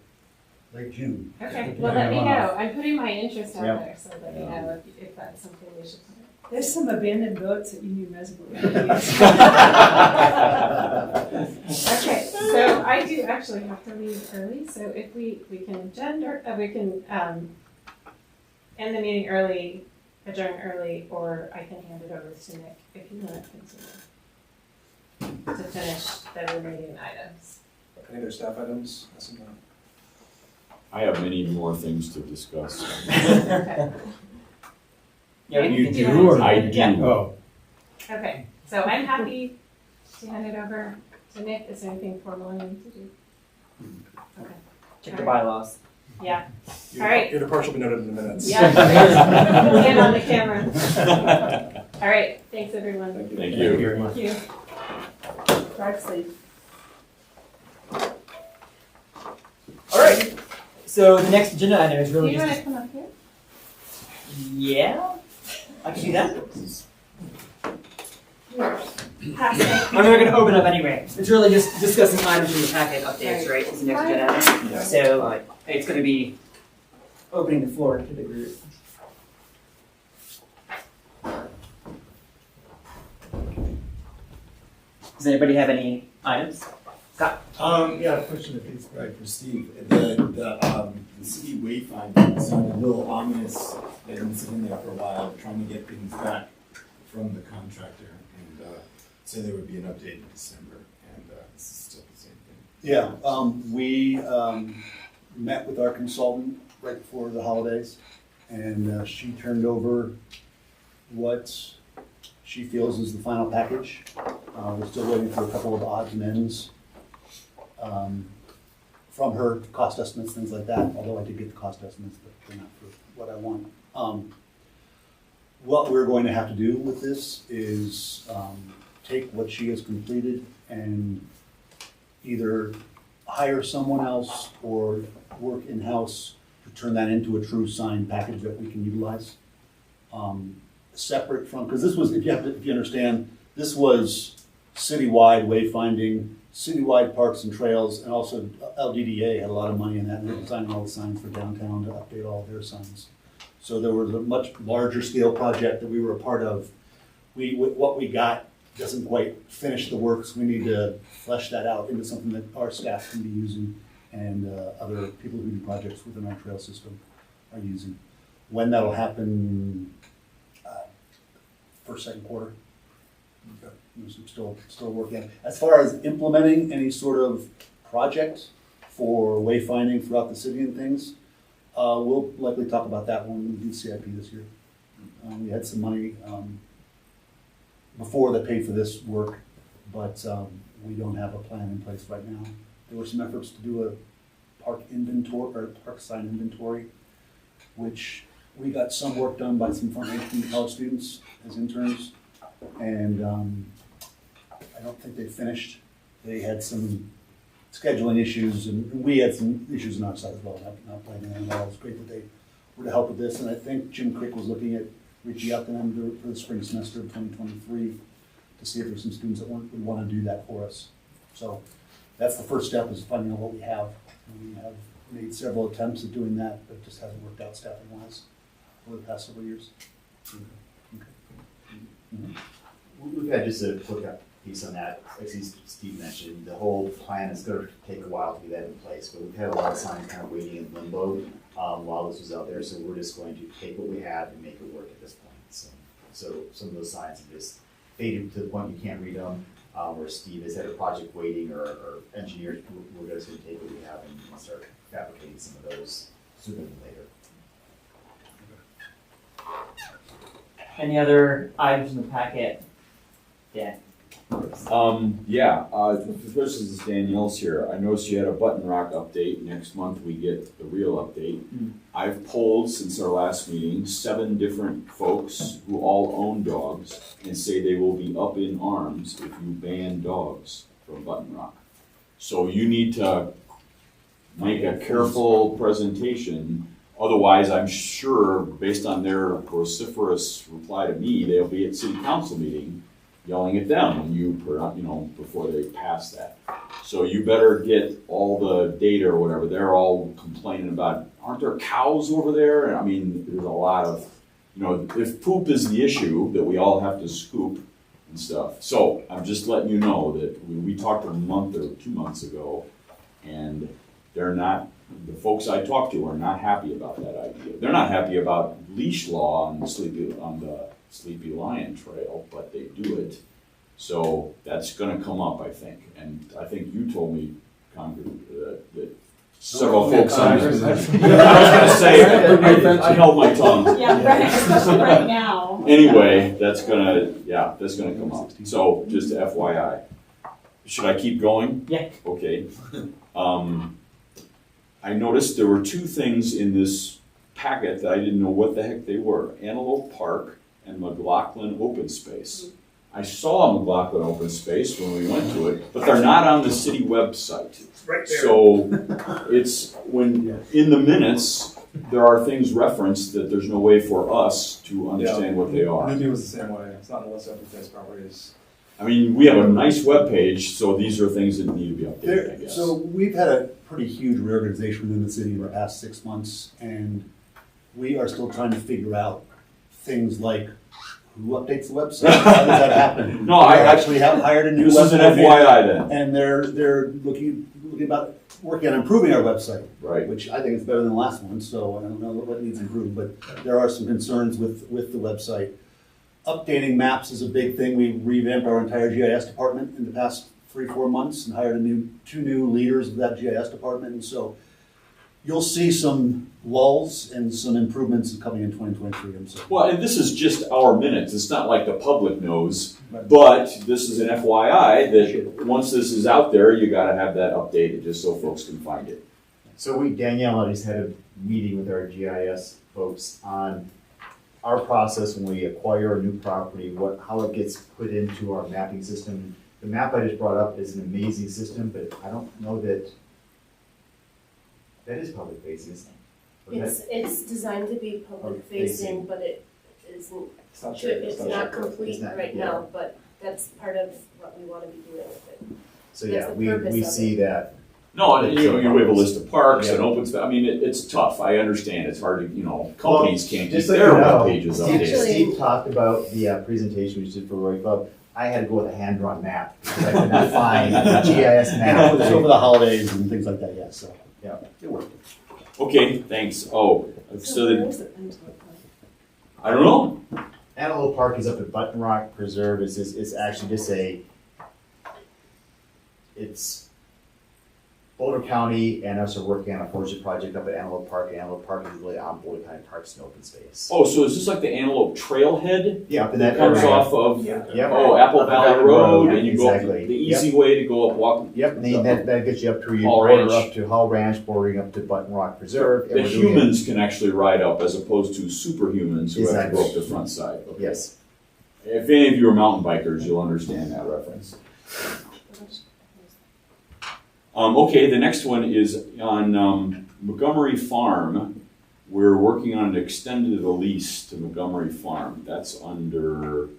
late June. Okay, well, let me know. I'm putting my interest out Yep. there, so let me know if that's something we should plan. There's some abandoned boats at Union Reservoir. Okay, so I do actually have to leave early, so if we can end the meeting early, adjourn early, or I can hand it over to Nick if you want to continue to finish the remaining items. Any other staff items? I have many more things to discuss. Okay. Yeah, we You can do, continue. or I do? Oh, Okay, so I'm happy to hand it over to Nick. Is there anything formal I need to do? Okay. Check the bylaws. Yeah. All right. Your departure will be noted in the minutes. Yeah. And on the camera. All right. Thanks, everyone. Thank you very Thank you. Drive safe. All right. So the next agenda item is Do really you want to just. come up here? Yeah, I can do that. Pass it. I'm going to open up anyway. It's really just discussing items from the packet updates, right? Is the next agenda item. Yeah. So it's going to be opening the floor to the group. Does anybody have any items? Scott? Yeah, a question I think is probably for Steve. The city wayfinding sounded a little ominous. They've been sitting there for a while, trying to get things back from the contractor, and said there would be an update in December, and this is still the same thing. Yeah, we met with our consultant right before the holidays, and she turned over what she feels is the final package. We're still waiting for a couple of odds and ends from her, cost estimates, things like that, although I did get the cost estimates, but they're not for what I want. What we're going to have to do with this is take what she has completed and either hire someone else or work in-house to turn that into a true signed package that we can utilize. Separate from, because this was, if you understand, this was citywide wayfinding, citywide parks and trails, and also LDDA had a lot of money in that, and they're designing all the signs for downtown to update all of their signs. So there was a much larger scale project that we were a part of. What we got doesn't quite finish the work, so we need to flesh that out into something that our staff can be using and other people who do projects within our trail system are using. When that'll happen, first, second quarter. Okay. Still working. As far as implementing any sort of project for wayfinding throughout the city and things, we'll likely talk about that when we do CIP this year. We had some money before that paid for this work, but we don't have a plan in place right now. There were some efforts to do a park inventory or park sign inventory, which we got some work done by some foundation college students as interns, and I don't think they finished. They had some scheduling issues, and we had some issues on our side as well, not blaming them at all. It was great that they were to help with this, and I think Jim Crick was looking at reaching out to them for the spring semester of 2023 to see if there's some students that would want to do that for us. So that's the first step, is finding out what we have. And we have made several attempts at doing that, but it just hasn't worked out staffing wise over the past several years. We've had just a quick piece on that. Like Steve mentioned, the whole plan is going to take a while to get that in place, but we've had a lot of signs kind of waiting in limbo while this was out there. So we're just going to take what we have and make it work at this point. So some of those signs have just faded to the point you can't read them. Where Steve has had a project waiting, or engineers, we're just going to take what we have and start fabricating some of those sooner than later. Any other items in the packet? Dan? This is Danielle's here. I noticed you had a Button Rock update. Next month we get the real update. I've polled since our last meeting 7 different folks who all own dogs and say they will be up in arms if you ban dogs from Button Rock. So you need to make a careful presentation. Otherwise, I'm sure, based on their vociferous reply to me, they'll be at city council meeting yelling at them when you before they pass that. So you better get all the data or whatever. They're all complaining about, aren't there cows over there? And I mean, there's a lot of, if poop is the issue that we all have to scoop and stuff. So I'm just letting you know that we talked a month or 2 months ago, and the folks I talked to are not happy about that idea. They're not happy about leash law on the Sleepy Lion Trail, but they do it. So that's going to come up, I think. And I think you told me, that several folks on this. I was going to say, I held my tongue. Yeah, right, especially right now. Anyway, that's gonna come up. So just FYI. Should I keep going? Yeah. Okay. I noticed there were 2 things in this packet that I didn't know what the heck they were. Antelope Park and McLaughlin Open Space. I saw McLaughlin Open Space when we went to it, but they're not on the city website. It's right there. So it's when in the minutes there are things referenced that there's no way for us to understand what they are. Newbie was the same way. It's not on the list of defense properties. I mean, we have a nice webpage, so these are things that need to be updated, I guess. So we've had a pretty huge reorganization within the city in the past 6 months, and we are still trying to figure out things like who updates the website. How does that happen? No, I actually have hired a new. This is an FYI then. And they're looking about working on improving our website, right? Which I think is better than the last one. So I don't know what needs improved, but there are some concerns with the website. Updating maps is a big thing. We revamped our entire GIS department in the past 3-4 months and hired 2 new leaders of that GIS department. And so you'll see some lulls and some improvements coming in 2023. Well, and this is just our minutes. It's not like the public knows, but this is an FYI that once this is out there, you got to have that updated just so folks can find it. So Danielle and I just had a meeting with our GIS folks on our process when we acquire a new property, how it gets put into our mapping system. The map I just brought up is an amazing system, but I don't know that is public facing, isn't it? It's designed to be public facing, but it isn't. It's not complete right now, but that's part of what we want to be doing with it. So yeah, we see that. No, we have a list of parks and open space. I mean, it's tough. I understand. It's hard to, companies can't keep their web pages updated. Steve talked about the presentation we did for Roy Club. I had to go with a hand-drawn map because I could not find a GIS map. It's over the holidays and things like that, yes. So yeah, it worked. Okay, thanks. Oh, so I don't know. Antelope Park is up at Button Rock Preserve. It's actually just it's Boulder County and us are working on a forestry project up at Antelope Park. Antelope Park is really on Boulder County Parks and open space. Oh, so is this like the Antelope Trailhead? Yeah, up in that that comes area. off of Yep. Apple Valley Road, and you exactly. go the easy way to go up walking. Yep, and that gets you up to Hall Ranch. up to Hall Ranch, bordering up to Button Rock Preserve. The humans can actually ride up as opposed to superhumans who have to go up the front side. Okay. Yes. If any of you are mountain bikers, you'll understand that reference. Okay, the next one is on Montgomery Farm. We're working on an extended lease to Montgomery Farm. That's under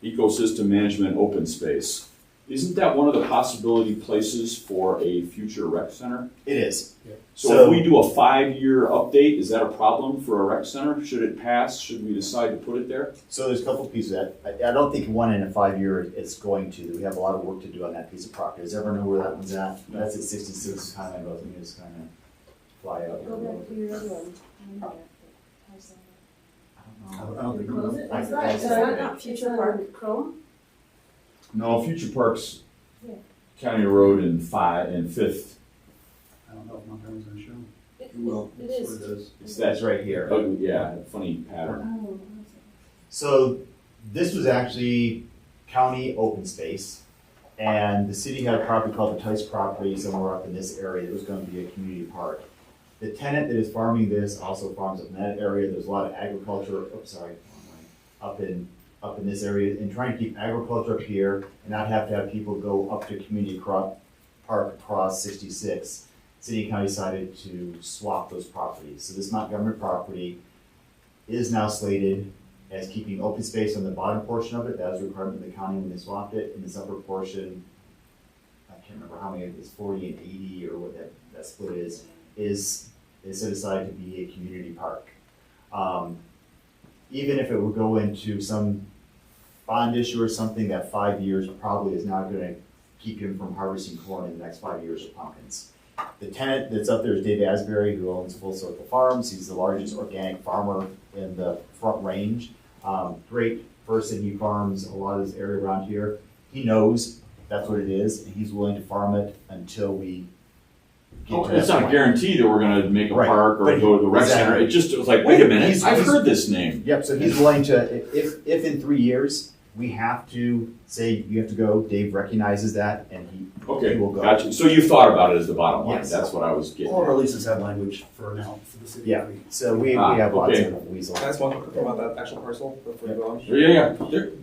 Ecosystem Management Open Space. Isn't that one of the possibility places for a future rec center? It is. So if we do a 5-year update, is that a problem for a rec center? Should it pass? Should we decide to put it there? So there's a couple of pieces of that. I don't think one in a 5 year it's going to. We have a lot of work to do on that piece of property. Does everyone know where that one's at? That's at 66 Highland Road. Let me just kind of fly out here. Go back to your other one. I don't think Close it? I- Is I- that not Future Park Chrome? No, Future Parks, Yeah. County Road and 5th. I don't know if my camera's gonna show. It Well, it that's is. what it is. That's right here. Ugly, yeah, funny pattern. Oh, So this was actually county open space, and the city had a property called the Tice property somewhere up in this area that was going to be a community park. The tenant that is farming this also farms up in that area. There's a lot of agriculture. Up in this area, and trying to keep agriculture up here and not have to have people go up to community park across 66. City and county decided to swap those properties. So this Mount Government property is now slated as keeping open space on the bottom portion of it. That was a requirement of the county when they swapped it. In this upper portion, I can't remember how many, it's 40 and 80 or what that split is set aside to be a community park. Even if it would go into some bond issue or something, that 5 years probably is not gonna keep him from harvesting corn in the next 5 years or pumpkins. The tenant that's up there is Dave Asbury, who owns Full Circle Farms. He's the largest organic farmer in the Front Range. Great person, he farms a lot of this area around here. He knows that's what it is, and he's willing to farm it until we get to It's that not a point. guarantee that we're gonna make a Right, park or but go to the rec center. exactly. It was like, wait a minute, He's- I've he's- heard this name. Yep, so he's willing to, if in 3 years, we have to say, you have to go, Dave recognizes that, and he Okay, will go. gotcha. So you thought about it as the bottom line. Yes. That's what I was getting All of our at. leases have language for now, for the city. Yeah, so we have lots okay. of weasel. Can I ask one quick thing about that actual parcel before you go on? Yeah.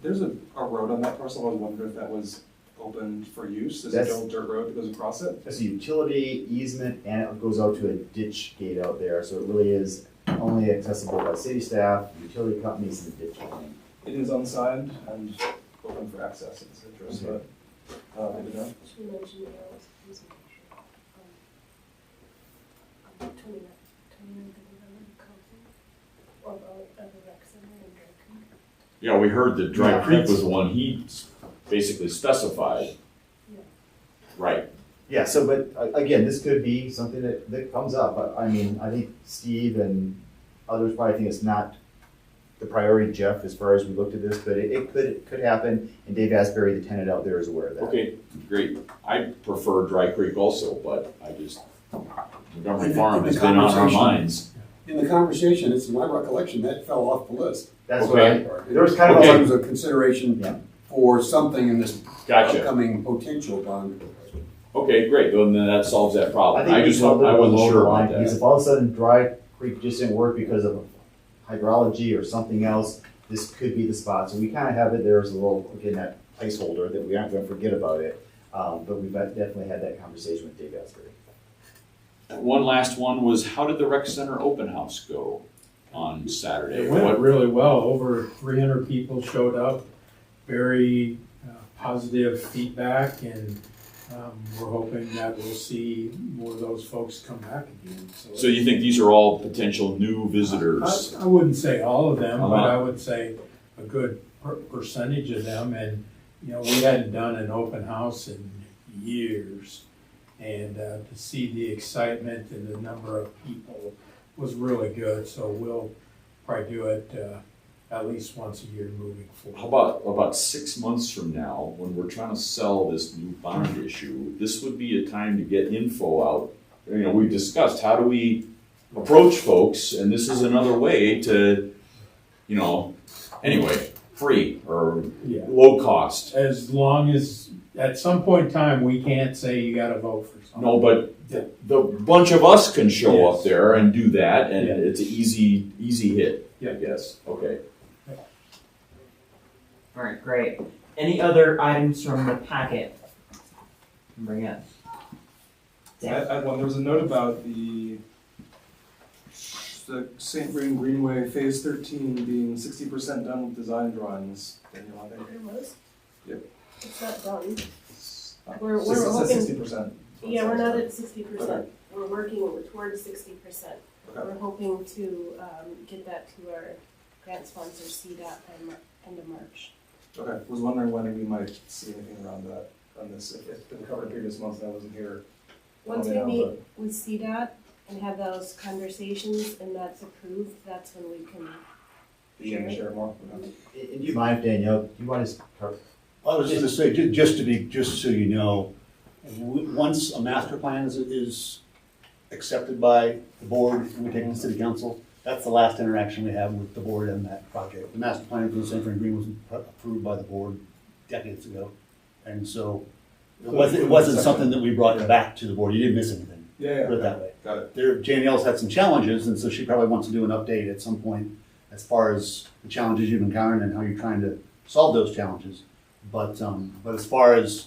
There's a road on that parcel. I was wondering if that was open for use. There's That's- a old dirt road that goes across it. It's a utility easement, and it goes out to a ditch gate out there, so it really is only accessible by city staff, utility companies, and the ditch lane. It is unsigned and open for access. It's interesting, but maybe not. Should we mention the arrows? Please make sure. 29th of November, council, or about the rec center in Dry Creek. Yeah, we heard that Dry Yeah, Creek that's- was the one he basically specified. Yeah. Right. Yeah, so, but again, this could be something that comes up. I mean, I think Steve and others probably think it's not the priority, Jeff, as far as we looked at this, but it could happen, and Dave Asbury, the tenant out there, is aware of that. Okay, great. I prefer Dry Creek also, but I just, Montgomery Farm has In the been on our conversation. minds. In the conversation, it's my recollection, that fell off the list. That's Okay. what there was kind of Okay. It was a consideration Yeah. for something in this Gotcha. upcoming potential bond. Okay, great. Well, then that solves that I problem. think I we just, called it I wasn't below sure the line, about because that. if all of a sudden Dry Creek just didn't work because of hydrology or something else, this could be the spot. So we kind of have it there as a little, again, that placeholder that we aren't going to forget about it. But we've definitely had that conversation with Dave Asbury. One last one was, how did the rec center open house go on Saturday? It went What- really well. Over 300 people showed up. Very positive feedback, and we're hoping that we'll see more of those folks come back again. So you think these are all potential new visitors? I wouldn't say all of them, but Uh-huh. I would say a good percentage of them. And, you know, we hadn't done an open house in years. And to see the excitement and the number of people was really good. So we'll probably do it at least once a year moving forward. How about 6 months from now, when we're trying to sell this new bond issue, this would be a time to get info out. You know, we've discussed, how do we approach folks, and this is another way to, you know, anyway, free or Yeah. low cost. As long as, at some point in time, we can't say you gotta vote for something. No, but Yeah. the bunch of us can show up Yes. there and do that, and Yeah. it's an easy hit, I Yeah. guess. Okay. All right, great. Any other items from the packet? Bring it. I had one. There was a note about the St. Vrain Greenway Phase 13 being 60% done with design drawings. Daniel, I think. There was? Yep. It's not done. We're We're hoping- 60%. Yeah, we're not at 60%. Okay. We're working towards 60%. Okay. We're hoping to get that to our grant sponsor, CDOT, by end of March. Okay, was wondering when we might see anything around that, on this, if it's been covered previous months and I wasn't here. Once Let we me meet know, with CDOT and have those conversations and that's approved, that's when we can but you can share more. Okay. And do you mind, Danielle, do you want to start? I was gonna say, just so you know, once a master plan is accepted by the board and we take it to city council, that's the last interaction we have with the board and that project. The master plan for the Sanford Green was approved by the board decades ago. And so it wasn't something that we brought back to the board. You didn't miss anything. Yeah, Put it that way. got it. Danielle's had some challenges, and so she probably wants to do an update at some point as far as the challenges you've encountered and how you're trying to solve those challenges. But as far as,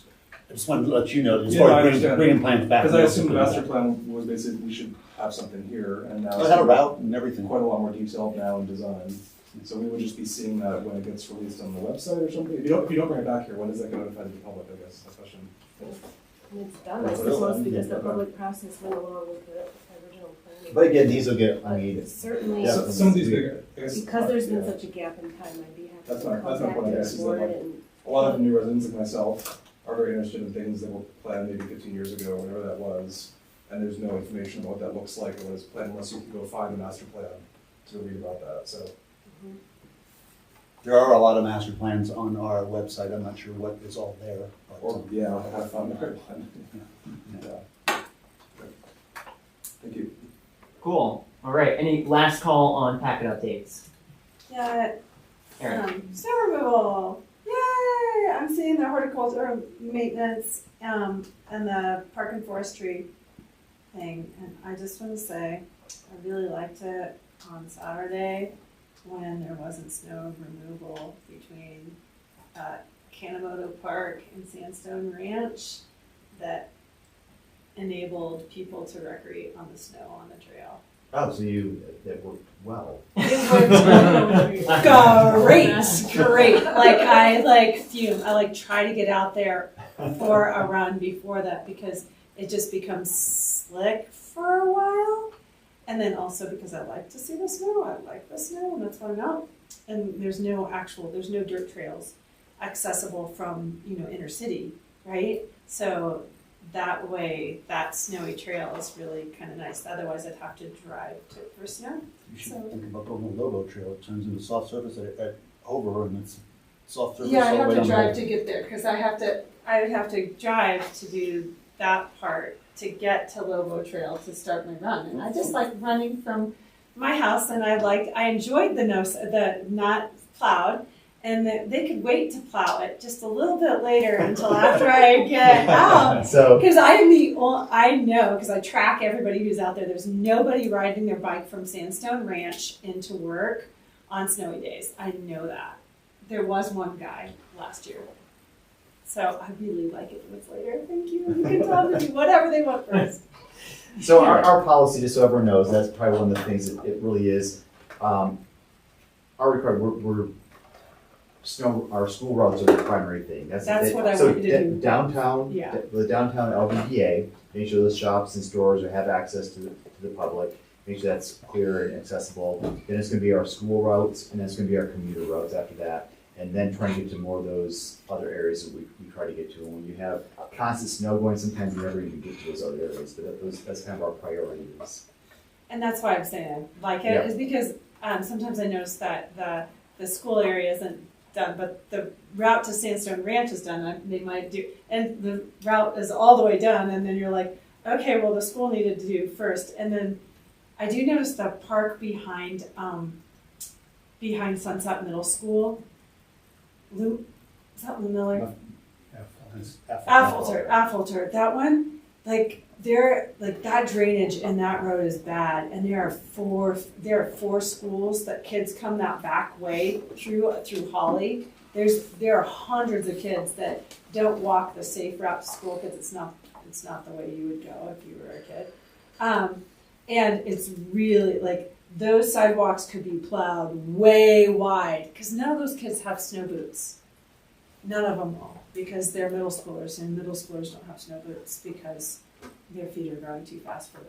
I just wanted to let you know, as Yeah, far I as understand. bringing plans back. Because I assumed the master plan was basically, we should have something here, and now. I had a route and everything. Quite a lot more detailed now in design. So we would just be seeing that when it gets released on the website or something. If you don't bring it back here, when is that going to notify the public, I guess, is the question. And it's done, I suppose, because the public process went along with the original planning. But again, these will get, I mean, Certainly, Yeah. Some of these big, I guess. because there's been yeah. such a gap in time, I'd be happy That's to my point, I contact guess, the is that board like, and. a lot of the new residents like myself are very interested in things that were planned maybe 15 years ago, whatever that was, and there's no information about what that looks like or what is planned unless you can go find the master plan to read about that, so. Mhm. There are a lot of master plans on our website. I'm not sure what is all there. But, Or, yeah, I have found the right one. Yeah. Good. Thank you. Cool. All right. Any last call on packet updates? Yeah, Aaron. snow removal. Yay! I'm seeing the horticulture maintenance and the park and forestry thing, and I just want to say I really liked it on Saturday when there wasn't snow removal between Kanemoto Park and Sandstone Ranch that enabled people to recreate on the snow on the trail. oh, so that worked well. It worked great. Like I fume. I try to get out there for a run before that because it just becomes slick for a while. And then also because I like to see the snow. I like the snow and that's why I'm out. And there's no dirt trails accessible from, inner city, right? So that way, that snowy trail is really kind of nice. Otherwise, I'd have to drive for snow. You should think about going on the Lobo Trail. It turns into soft surface at Hover, and it's soft surface Yeah, I all the have way to down the drive road. to get there because I would have to drive to do that part to get to Lobo Trail to start my run. And I just like running from my house, and I enjoyed the not plowed, and they could wait to plow it just a little bit later until after I get out. So, Because I know because I track everybody who's out there. There's nobody riding their bike from Sandstone Ranch into work on snowy days. I know that. There was one guy last year. So I really like it when it's later. Thank you. You can tell me whatever they want first. so our policy, just so everyone knows, that's probably one of the things that it really is. Our requirement, our school routes are the primary thing. That's what I so wanted to do. Downtown, Yeah. the downtown LBDA, make sure those shops and stores have access to the public. Make sure that's clear and accessible. Then it's going to be our school routes, and then it's going to be our commuter routes after that. And then trying to get to more of those other areas that we try to get to. And when you have constant snow going, sometimes you never even get to those other areas. But that's kind of our priorities. And that's why I'm saying I like it, is because sometimes I notice that the school area isn't done, but the route to Sandstone Ranch is done. And they might do, and the route is all the way done. And then you're like, okay, well the school needed to do first. And then I do notice the park behind Sunset Middle School. Is that Lou Miller? Affolter. That one, that drainage in that road is bad, and there are four schools that kids come that back way through Holly. There are hundreds of kids that don't walk the safe route to school because it's not the way you would go if you were a kid, and it's really those sidewalks could be plowed way wide because none of those kids have snow boots. none of them will, because they're middle schoolers, and middle schoolers don't have snow boots because their feet are growing too fast for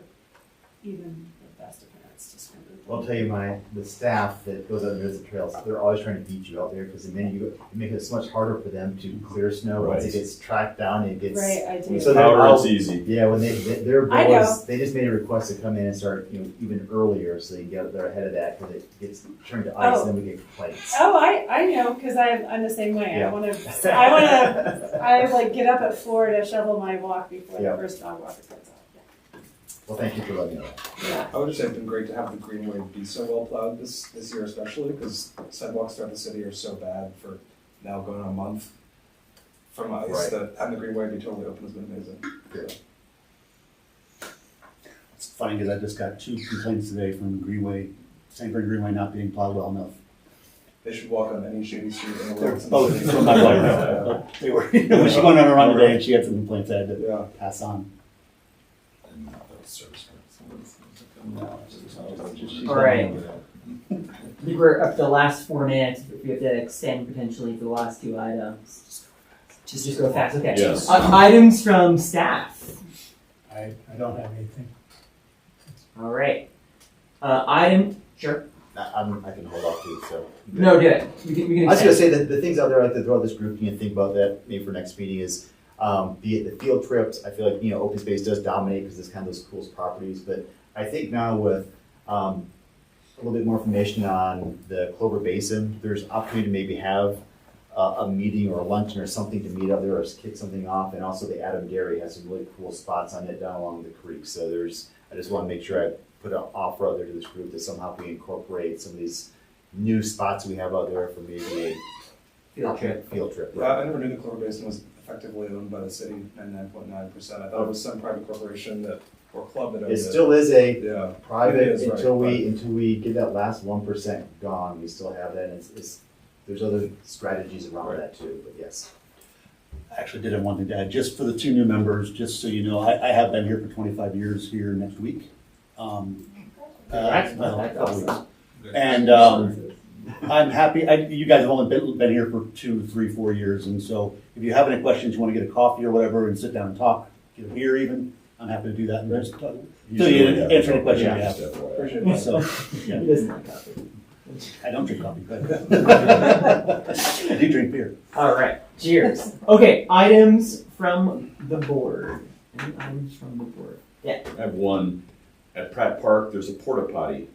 even the best of parents to snow boot. Well, I'll tell you, the staff that goes out and does the trails, they're always trying to beat you out there because the minute it makes it so much harder for them to clear snow once it gets tracked down. It gets Right, I do. So Powder, it's easy. Yeah, when their I boys, know. they just made a request to come in and start, even earlier so they can get there ahead of that because it gets turned to ice Oh. and then we get complaints. Oh, I know, because I'm the same way. Yeah. I like get up at 4 to shovel my walk before Yeah. the first dog walker comes out. Well, thank you for letting me know. Yeah. I would just say it's been great to have the Greenway be so well plowed this year especially, because sidewalks throughout the city are so bad for now going on a month from ice, Right. that having the Greenway be totally open has been amazing. Good. It's funny because I just got 2 complaints today from Greenway, St. Clair Greenway not being plowed well enough. They should walk on any shady street in the They're world. both from my wife. They were, when she went on a run today and she had some complaints I had to Yeah. pass on. All right. I think we're up to the last 4 minutes. We have to extend potentially for the last 2 items. Just go fast. Okay. Yes. Items from staff. I don't have anything. All right. Sure. I can hold off too, so. No, do it. We can I was gonna extend. say that the things out there like to throw this group, you can think about that maybe for next meeting is, be it the field trips, I feel like, open space does dominate because it's kind of those coolest properties, but I think now with, a little bit more information on the Clover Basin, there's opportunity to maybe have a meeting or a luncheon or something to meet up there or kick something off, and also the Adam Dairy has some really cool spots on it down along the creek, so I just wanna make sure I put an offer out there to this group that somehow we incorporate some of these new spots we have out there for maybe Field trip. Field trip. Yeah, I never knew the Clover Basin was effectively owned by the city, 99.9%. I thought it was some private corporation or club that owned It it. still is a Yeah. private It is, right, until we get that last 1% gone. We still have that. And there's other strategies around that too. But yes, I actually did have one thing to add, just for the 2 new members, just so you know, I have been here for 25 years here next week. That's couple awesome. weeks. And I'm happy, you guys have only been here for 2, 3, 4 years, and so if you have any questions, you want to get a coffee or whatever and sit down and talk, get a beer even, I'm happy to do that and just talk. So you answer any question you have. Appreciate it. So, He doesn't like coffee. I don't drink coffee, but I do drink beer. All right. Cheers. Okay. Items from the board. Any items from the board? Yeah. I have one. At Pratt Park, there's a porta potty,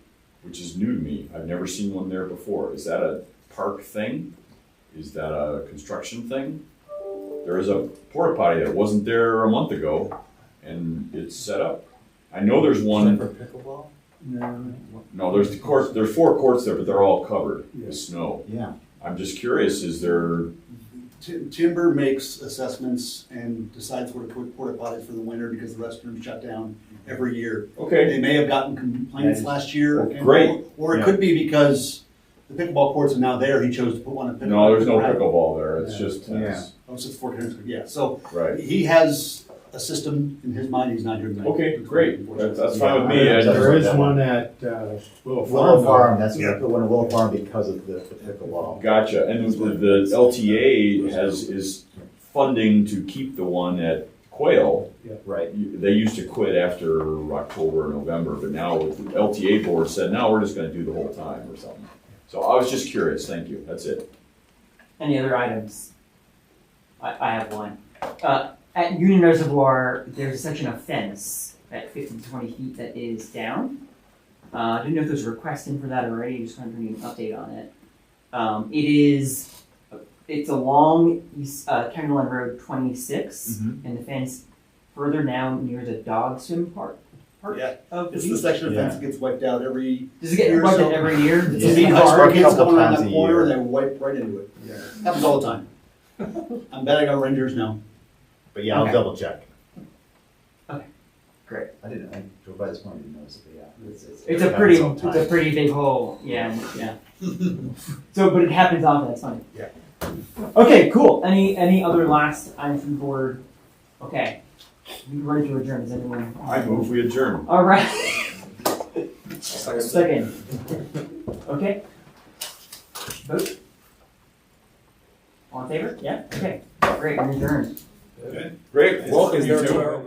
which is new to me. I've never seen one there before. Is that a park thing? Is that a construction thing? There is a porta potty that wasn't there a month ago, and it's set up. I know there's one. for pickleball. No, there's 4 courts there, but they're all covered with snow. Yeah. I'm just curious, is there, Timber makes assessments and decides where to put porta potties for the winter because the restrooms shut down every year. okay, They may have gotten complaints last year. Oh, great. Or it could be because the pickleball courts are now there, he chose to put one at pickleball. no, there's no pickleball there, it's just tennis. Oh, it's just 4 tennis, yeah, so Right. he has a system in his mind, he's not doing that. Okay, great, that's fine with me. There is one at Willow Willow Farm. Farm. That's what I put one at Willow Farm because of the pickleball. Gotcha, and the LTA is funding to keep the one at Quail. Right. They used to quit after October or November, but now the LTA board said, no, we're just gonna do the whole time or something. So I was just curious, thank you, that's it. Any other items? I have one. At Union Reservoir, there's a section of fence at 50 to 20 feet that is down. I didn't know if there's a request in for that already. Just wanted to bring you an update on it. It's along County Line Road 26, and the fence further down near the dog swim park. Yeah, Of the it's the beach. section of fence that gets wiped out every. Does it get year or wiped so. every year? It's Yeah. a big I car, swear a kids couple coming around times that a corner, year. and they wipe right into it. Happens all the time. I bet I got rangers now. But yeah, I'll Okay. double check. Great. I drove by this morning, didn't notice it, but yeah. It's happens all the a pretty big hole. Yeah. So, but it happens often. That's funny. Yeah. Okay. Cool. Any other last items from the board? Okay. We ready to adjourn. Is anyone? I move we adjourn. All right. Second. Okay. Vote. On in favor? Yeah? Okay, great, we're adjourned. Okay. Great, welcome you to